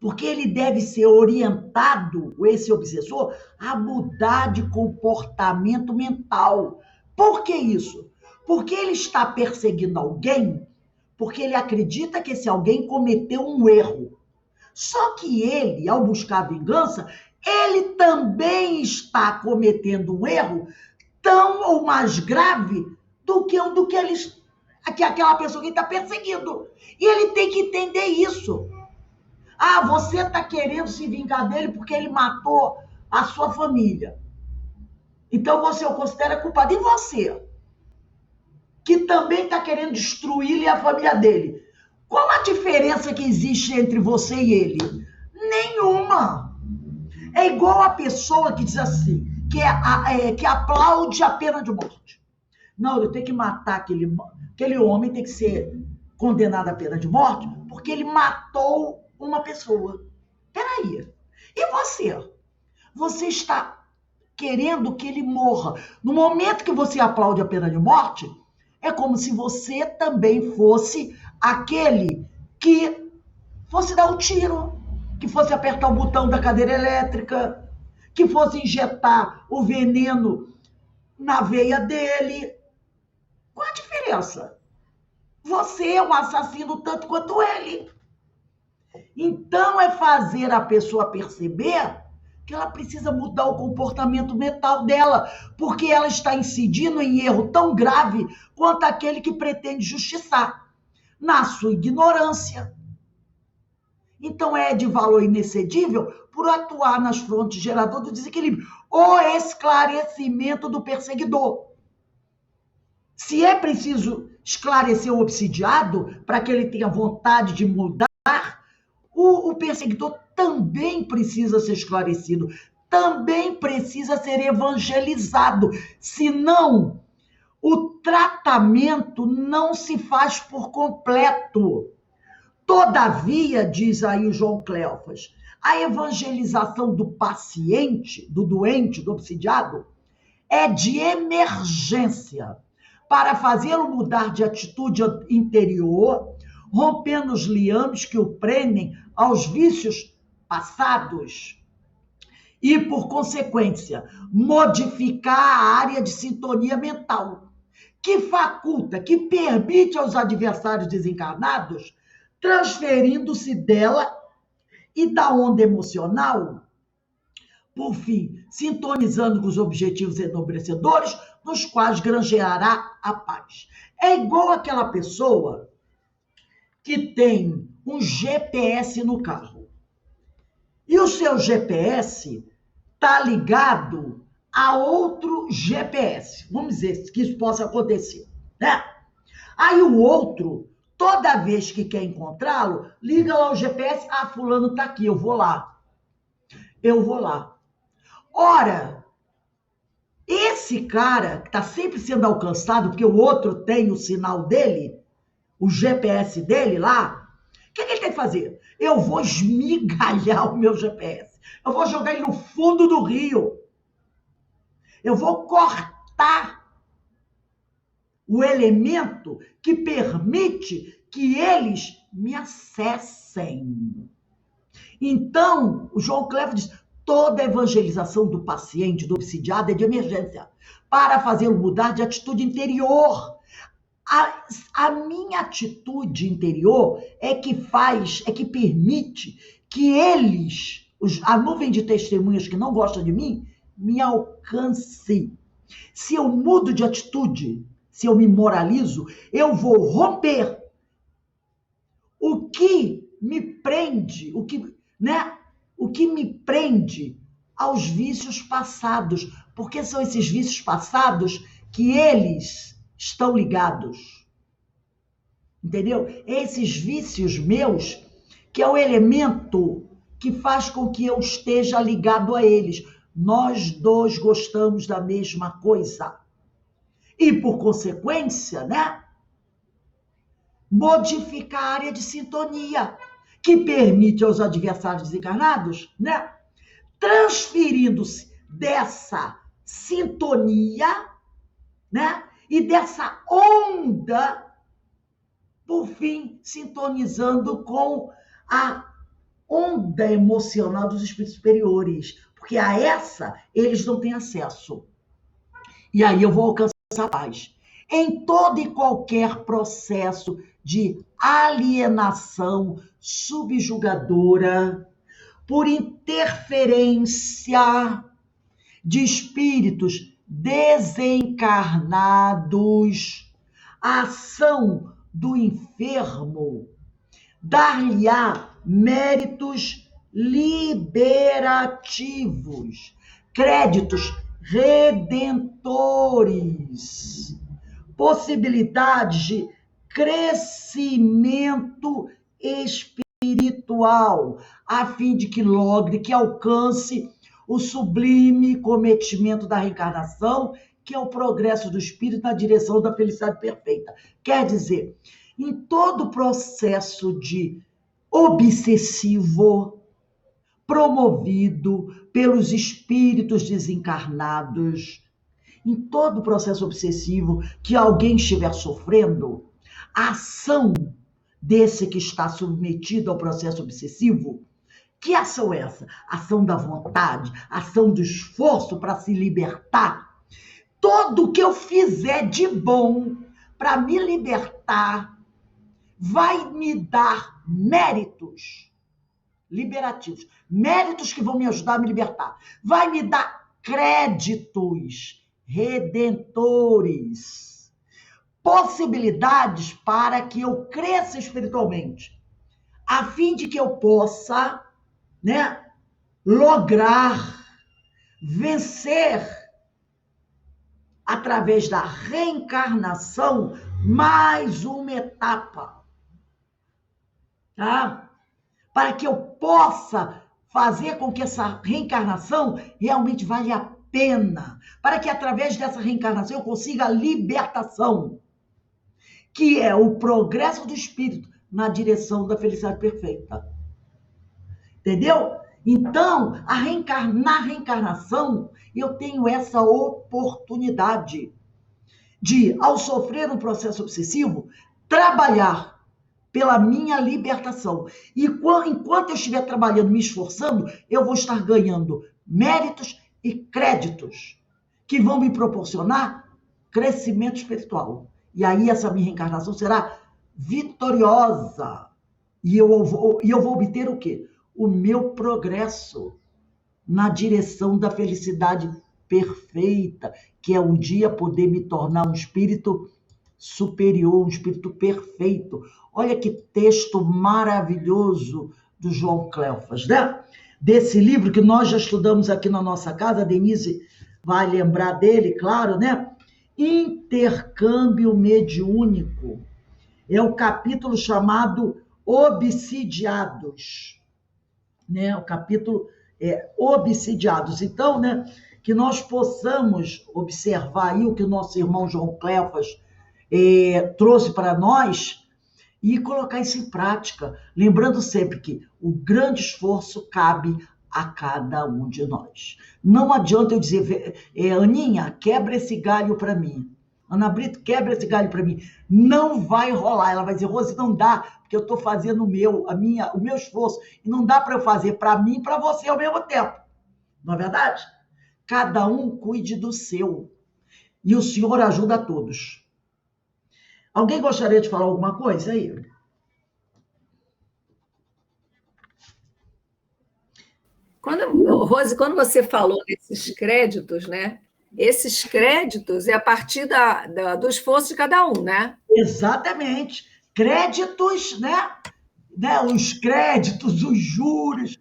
Porque ele deve ser orientado, esse obsessor, a mudar de comportamento mental. Por que isso? Porque ele está perseguindo alguém, porque ele acredita que esse alguém cometeu um erro. Só que ele, ao buscar vingança, ele também está cometendo um erro tão ou mais grave do que aquela pessoa que ele está perseguindo. E ele tem que entender isso. Ah, você está querendo se vingar dele porque ele matou a sua família. Então você o considera culpado. E você? Que também está querendo destruir ele e a família dele. Qual a diferença que existe entre você e ele? Nenhuma. É igual a pessoa que diz assim, que aplaude a pena de morte. Não, eu tenho que matar aquele homem, tem que ser condenado à pena de morte porque ele matou uma pessoa. Peraí. E você? você está querendo que ele morra. No momento que você aplaude a pena de morte, é como se você também fosse aquele que fosse dar um tiro, que fosse apertar o botão da cadeira elétrica, que fosse injetar o veneno na veia dele. Qual a diferença? Você é um assassino tanto quanto ele. Então é fazer a pessoa perceber que ela precisa mudar o comportamento mental dela, porque ela está incidindo em erro tão grave quanto aquele que pretende justiçar, na sua ignorância. Então é de valor inexcedível por atuar nas frontes geradoras do desequilíbrio, o esclarecimento do perseguidor. Se é preciso esclarecer o obsidiado para que ele tenha vontade de mudar, o perseguidor também precisa ser esclarecido, também precisa ser evangelizado, senão o tratamento não se faz por completo. Todavia, diz aí o João Cleofas, a evangelização do paciente, do doente, do obsidiado, é de emergência para fazê-lo mudar de atitude interior, rompendo os liames que o prendem aos vícios passados e, por consequência, modificar a área de sintonia mental, que faculta, que permite aos adversários desencarnados transferindo-se dela e da onda emocional, por fim, sintonizando com os objetivos enobrecedores, nos quais granjeará a paz. É igual aquela pessoa que tem um GPS no carro. E o seu GPS está ligado a outro GPS. Vamos dizer que isso possa acontecer, né? Aí o outro, toda vez que quer encontrá-lo, liga lá o GPS, fulano está aqui, eu vou lá. Eu vou lá. Ora, esse cara que está sempre sendo alcançado, porque o outro tem o sinal dele, o GPS dele lá, o que ele tem que fazer? Eu vou esmigalhar o meu GPS. Eu vou jogar ele no fundo do rio. Eu vou cortar o elemento que permite que eles me acessem. Então, o João Cleofas diz, toda evangelização do paciente, do obsidiado, é de emergência, para fazê-lo mudar de atitude interior. A minha atitude interior é que permite que eles, a nuvem de testemunhas que não gostam de mim, me alcance. Se eu mudo de atitude, se eu me moralizo, eu vou romper o que me prende, o que me prende aos vícios passados, porque são esses vícios passados que eles estão ligados. Entendeu? Esses vícios meus, que é o elemento que faz com que eu esteja ligado a eles. Nós dois gostamos da mesma coisa. E, por consequência, modificar a área de sintonia, que permite aos adversários desencarnados, transferindo-se dessa sintonia, e dessa onda, por fim, sintonizando com a onda emocional dos espíritos superiores, porque a essa eles não têm acesso. E aí eu vou alcançar a paz. Em todo e qualquer processo de alienação subjugadora, por interferência de espíritos desencarnados, a ação do enfermo dar-lhe-á méritos liberativos, créditos redentores, possibilidades de crescimento espiritual, a fim de que logre, que alcance o sublime cometimento da reencarnação, que é o progresso do espírito na direção da felicidade perfeita. Quer dizer, em todo processo de obsessivo, promovido pelos espíritos desencarnados. Em todo o processo obsessivo que alguém estiver sofrendo, a ação desse que está submetido ao processo obsessivo, que ação é essa? Ação da vontade, ação do esforço para se libertar. Tudo que eu fizer de bom para me libertar vai me dar méritos liberativos, méritos que vão me ajudar a me libertar. Vai me dar créditos redentores, possibilidades para que eu cresça espiritualmente, a fim de que eu possa, né, lograr vencer através da reencarnação mais uma etapa, tá? Para que eu possa fazer com que essa reencarnação realmente valha a pena, para que através dessa reencarnação eu consiga a libertação, que é o progresso do espírito na direção da felicidade perfeita. Entendeu? Então, na reencarnação, eu tenho essa oportunidade de, ao sofrer um processo obsessivo, trabalhar pela minha libertação. E enquanto eu estiver trabalhando, me esforçando, eu vou estar ganhando méritos e créditos que vão me proporcionar crescimento espiritual. E aí essa minha reencarnação será vitoriosa. E eu vou obter o quê? O meu progresso na direção da felicidade perfeita, que é um dia poder me tornar um espírito superior, um espírito perfeito. Olha que texto maravilhoso do João Cleofas, né? Desse livro que nós já estudamos aqui na nossa casa, a Denise vai lembrar dele, claro, né? Intercâmbio mediúnico. É o capítulo chamado Obsidiados, né? O capítulo é Obsidiados. Então, né, que nós possamos observar aí o que o nosso irmão João Cleofas trouxe para nós e colocar isso em prática, lembrando sempre que o grande esforço cabe a cada um de nós. Não adianta eu dizer, Aninha, quebra esse galho para mim. Ana Brito, quebra esse galho para mim. Não vai rolar. Ela vai dizer, Rose, não dá, porque eu estou fazendo o meu esforço, e não dá para eu fazer para mim e para você ao mesmo tempo. Não é verdade? Cada um cuide do seu. E o Senhor ajuda a todos. Alguém gostaria de falar alguma coisa aí? Rose, quando você falou desses créditos, né? Esses créditos é a partir do esforço de cada um, né? Exatamente. Créditos, né? Os créditos, os juros,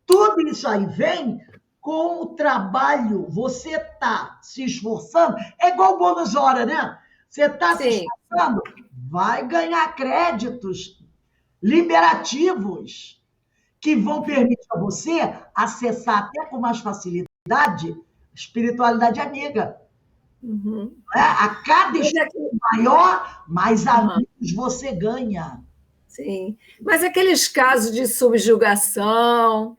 tudo isso aí vem com o trabalho. Você está se esforçando, é igual o bônus hora, né? Você está se esforçando, vai ganhar créditos liberativos que vão permitir a você acessar até com mais facilidade a espiritualidade amiga. Uhum. A cada estudo maior, mais amigos você ganha. Sim, mas aqueles casos de subjugação,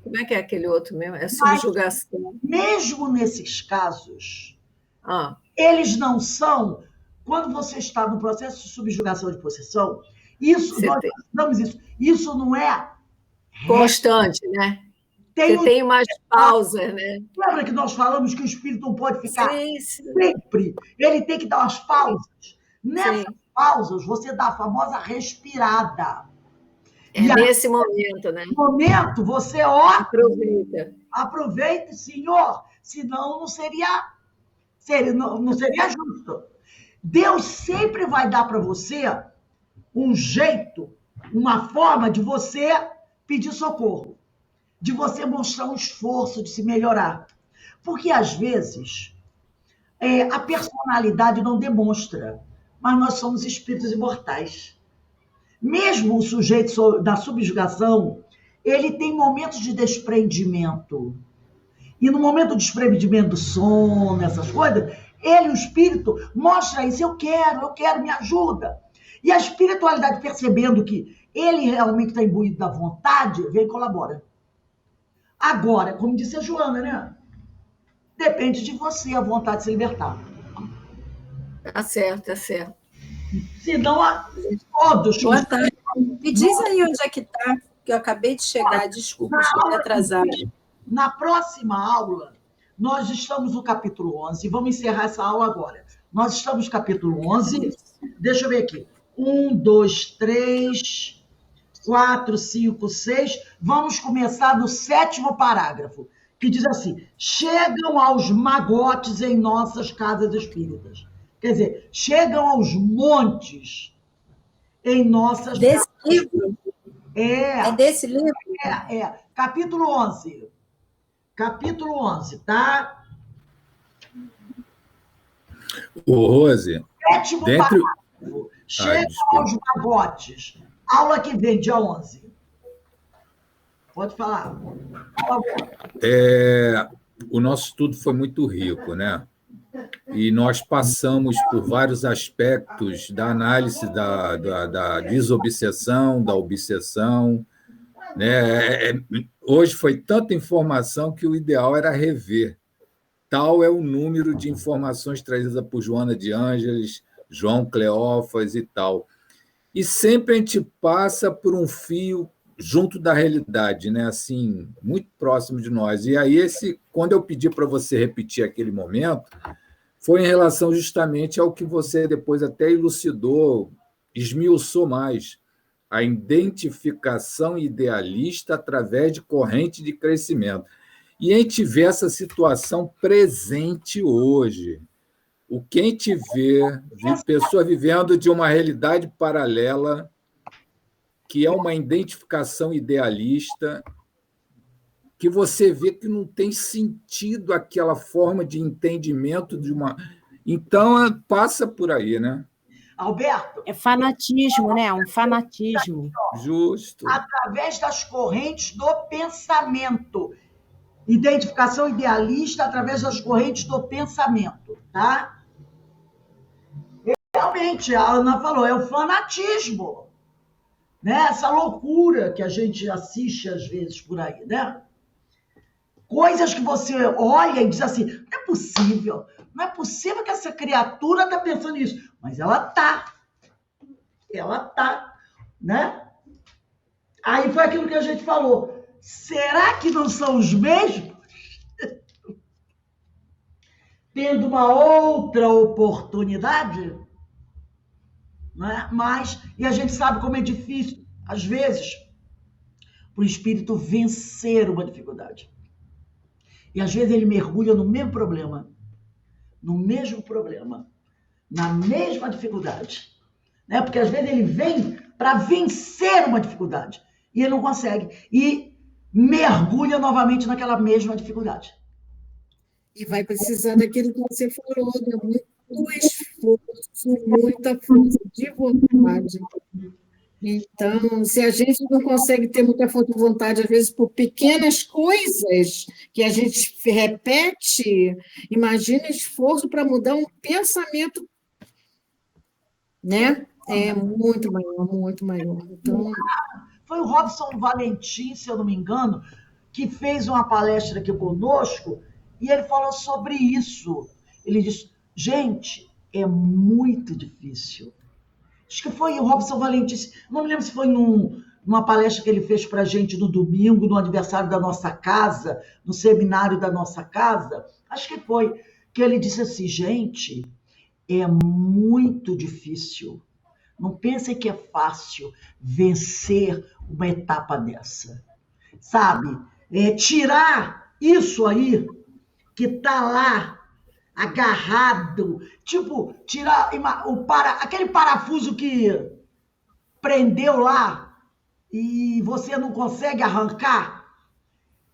como é que é aquele outro mesmo? É subjugação. Mas, mesmo nesses casos, eles não são, quando você está no processo de subjugação de possessão, isso não é constante, né? Tem umas pausas, né? Lembra que nós falamos que o espírito não pode ficar sempre? Ele tem que dar umas pausas. Nessas pausas, você dá a famosa respirada. Nesse momento, né? No momento, você aproveita, Senhor, senão não seria justo. Deus sempre vai dar para você um jeito, uma forma de você pedir socorro, de você mostrar um esforço de se melhorar. Porque, às vezes, a personalidade não demonstra, mas nós somos espíritos imortais. Mesmo o sujeito da subjugação, ele tem momentos de desprendimento. E no momento do desprendimento do sono, essas coisas, o espírito, mostra isso, eu quero, me ajuda. E a espiritualidade, percebendo que ele realmente está imbuído da vontade, vem e colabora. Agora, como disse a Joana, né? Depende de você a vontade de se libertar. Tá certo, tá certo. Senão, todos... Boa tarde. Me diz aí onde é que está, que eu acabei de chegar. Desculpa, cheguei atrasada. Na próxima aula, nós estamos no capítulo 11. Vamos encerrar essa aula agora. Nós estamos no capítulo 11. Deixa eu ver aqui. 1, 2, 3, 4, 5, 6. Vamos começar no 7º parágrafo, que diz assim: chegam aos magotes em nossas casas espíritas. Quer dizer, chegam aos montes em nossas Desse casas. livro? É desse livro? Capítulo 11. Capítulo 11, tá? Ô, Rose, 7º dentro... parágrafo. Chegam desculpa. aos magotes. Aula que vem, dia 11. Pode falar. Fala agora. O nosso estudo foi muito rico, né? E nós passamos por vários aspectos da análise da desobsessão, da obsessão, né? Hoje foi tanta informação que o ideal era rever. Tal é o número de informações trazidas por Joana de Ângeles, João Cleófas e tal. E sempre a gente passa por um fio junto da realidade, né? Assim, muito próximo de nós. E aí, quando eu pedi para você repetir aquele momento, foi em relação justamente ao que você depois até elucidou, esmiuçou mais, a identificação idealista através de corrente de crescimento. E a gente vê essa situação presente hoje. O que a gente vê, pessoa vivendo de uma realidade paralela, que é uma identificação idealista, que você vê que não tem sentido aquela forma de entendimento de uma... Então, passa por aí, né? Alberto? É fanatismo, né? Um fanatismo. Justo. Através das correntes do pensamento. Identificação idealista através das correntes do pensamento, tá? Realmente, a Ana falou, é o fanatismo, né? Essa loucura que a gente assiste às vezes por aí, né? Coisas que você olha e diz assim, não é possível que essa criatura está pensando nisso, mas ela tá, né? Aí foi aquilo que a gente falou, será que não são os mesmos? Tendo uma outra oportunidade, né? Mas, e a gente sabe como é difícil, às vezes, para o espírito vencer uma dificuldade. E às vezes ele mergulha no mesmo problema, na mesma dificuldade, né? Porque às vezes ele vem para vencer uma dificuldade e ele não consegue, e mergulha novamente naquela mesma dificuldade. E vai precisar daquilo que você falou, né? Muito esforço, muita força de vontade. Então, se a gente não consegue ter muita força de vontade, às vezes, por pequenas coisas que a gente repete, imagina esforço para mudar um pensamento, né? É muito maior, muito maior. Então... Foi o Robson Valentim, se eu não me engano, que fez uma palestra aqui conosco, e ele falou sobre isso. Ele disse, gente, é muito difícil. Acho que foi o Robson Valentim, não me lembro se foi numa palestra que ele fez para a gente no domingo, no aniversário da nossa casa, no seminário da nossa casa, acho que foi, que ele disse assim, gente, é muito difícil. Não pensem que é fácil vencer uma etapa dessa. Sabe? Tirar isso aí que está lá, agarrado, tipo, tirar aquele parafuso que prendeu lá e você não consegue arrancar,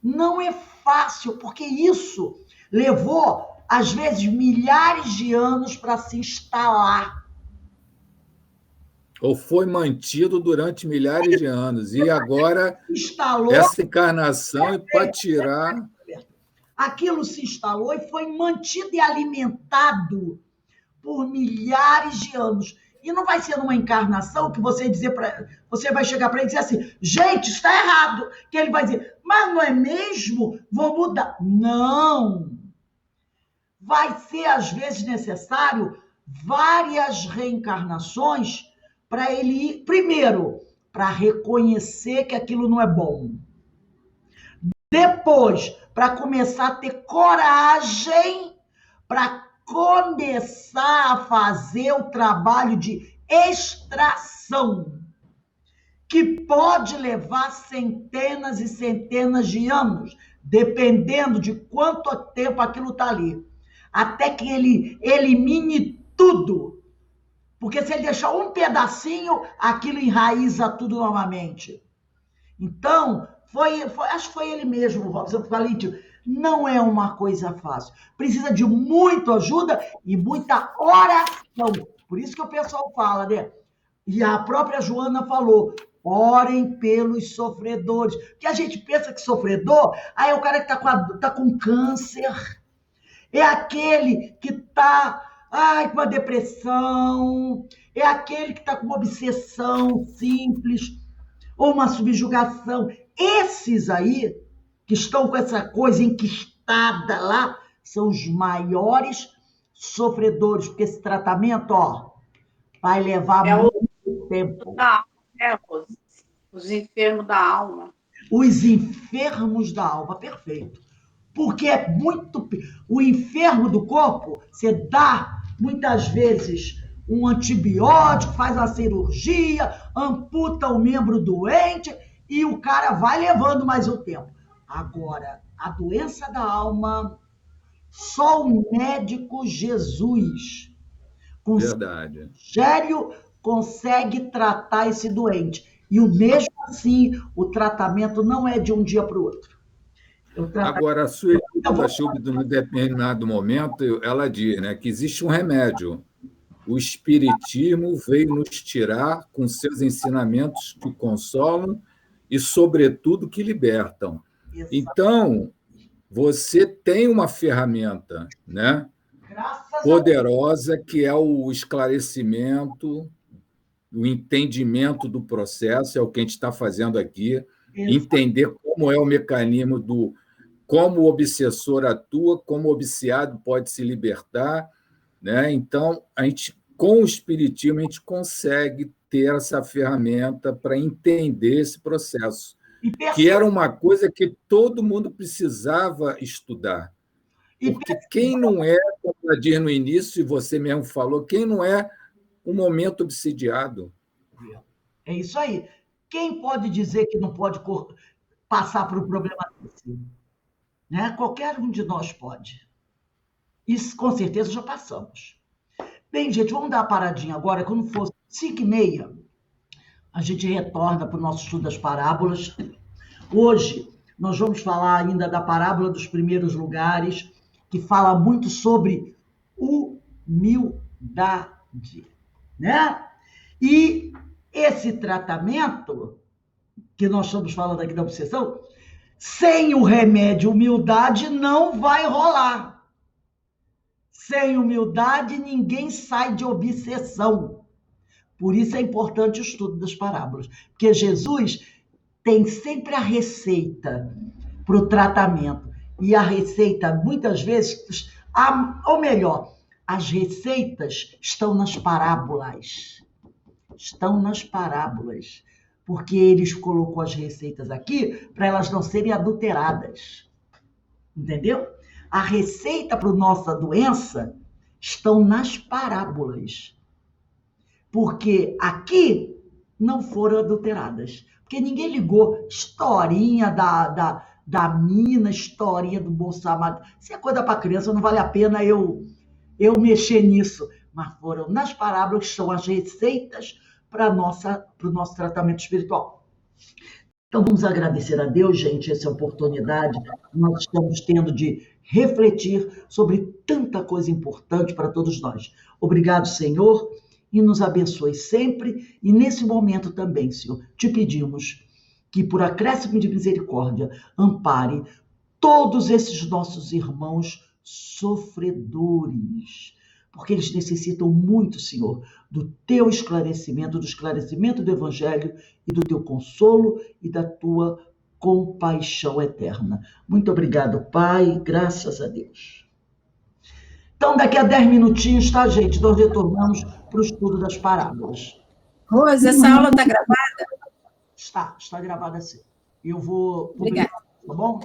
não é fácil, porque isso levou, às vezes, milhares de anos para se instalar. Ou foi mantido durante milhares de anos, e agora instalou, essa encarnação é para tirar... Aquilo se instalou e foi mantido e alimentado por milhares de anos. E não vai ser numa encarnação que você vai chegar para ele e dizer assim, gente, está errado. Que ele vai dizer, mas não é mesmo? Vou mudar. Não. Vai ser, às vezes, necessário várias reencarnações para ele ir, primeiro, para reconhecer que aquilo não é bom. Depois, para começar a ter coragem para começar a fazer o trabalho de extração, que pode levar centenas e centenas de anos, dependendo de quanto tempo aquilo está ali, até que ele elimine tudo. Porque se ele deixar um pedacinho, aquilo enraiza tudo novamente. Então, acho que foi ele mesmo, Robson Valente. Não é uma coisa fácil. Precisa de muita ajuda e muita oração. Por isso que o pessoal fala, né? E a própria Joana falou, orem pelos sofredores. Porque a gente pensa que sofredor, aí é o cara que tá com câncer, é aquele que está com uma depressão, é aquele que está com uma obsessão simples, ou uma subjugação. Esses aí, que estão com essa coisa enquistada lá, são os maiores sofredores, porque esse tratamento, vai levar muito tempo. Os enfermos da alma. Os enfermos da alma, perfeito. Porque é muito... O enfermo do corpo, você dá, muitas vezes, um antibiótico, faz uma cirurgia, amputa o membro doente e o cara vai levando mais o tempo. Agora, a doença da alma, só o médico Jesus, com Verdade. sério, consegue tratar esse doente. E mesmo assim, o tratamento não é de um dia para o outro. Agora, a Sueli Schubert, num determinado momento, ela diz, né, que existe um remédio. O Espiritismo veio nos tirar com seus ensinamentos que consolam e, sobretudo, que libertam. Então, você tem uma ferramenta, né, poderosa, que é o esclarecimento, o entendimento do processo, é o que a gente está fazendo aqui, entender como é o mecanismo como o obsessor atua, como o obsiado pode se libertar, né? Então, com o Espiritismo, a gente consegue ter essa ferramenta para entender esse processo, que era uma coisa que todo mundo precisava estudar. Porque quem não é, como ela diz no início, e você mesmo falou, quem não é um momento obsidiado? É isso aí. Quem pode dizer que não pode passar por um problema desse? Né? Qualquer um de nós pode. Isso, com certeza, já passamos. Bem, gente, vamos dar uma paradinha agora. Quando for 5h30, a gente retorna para o nosso estudo das parábolas. Hoje, nós vamos falar ainda da parábola dos primeiros lugares, que fala muito sobre humildade, né? E esse tratamento, que nós estamos falando aqui da obsessão, sem o remédio humildade não vai rolar. Sem humildade ninguém sai de obsessão. Por isso é importante o estudo das parábolas, porque Jesus tem sempre a receita para o tratamento. E a receita, muitas vezes, ou melhor, as receitas estão nas parábolas. Estão nas parábolas. Porque eles colocou as receitas aqui para elas não serem adulteradas. Entendeu? A receita para a nossa doença estão nas parábolas. Porque aqui não foram adulteradas. Porque ninguém ligou historinha da mina, historinha do Bolsonaro. Se é coisa para criança, não vale a pena eu mexer nisso. Mas foram nas parábolas que estão as receitas para o nosso tratamento espiritual. Então, vamos agradecer a Deus, gente, essa oportunidade que nós estamos tendo de refletir sobre tanta coisa importante para todos nós. Obrigado, Senhor, e nos abençoe sempre. E nesse momento também, Senhor, te pedimos que, por acréscimo de misericórdia, ampare todos esses nossos irmãos sofredores, porque eles necessitam muito, Senhor, do teu esclarecimento, do esclarecimento do Evangelho e do teu consolo e da tua compaixão eterna. Muito obrigado, Pai, graças a Deus. Então, daqui a 10 minutinhos, tá, gente? Nós retornamos para o estudo das parábolas. Rose, essa aula está gravada? Está gravada assim. Eu vou publicar, Obrigada. tá bom?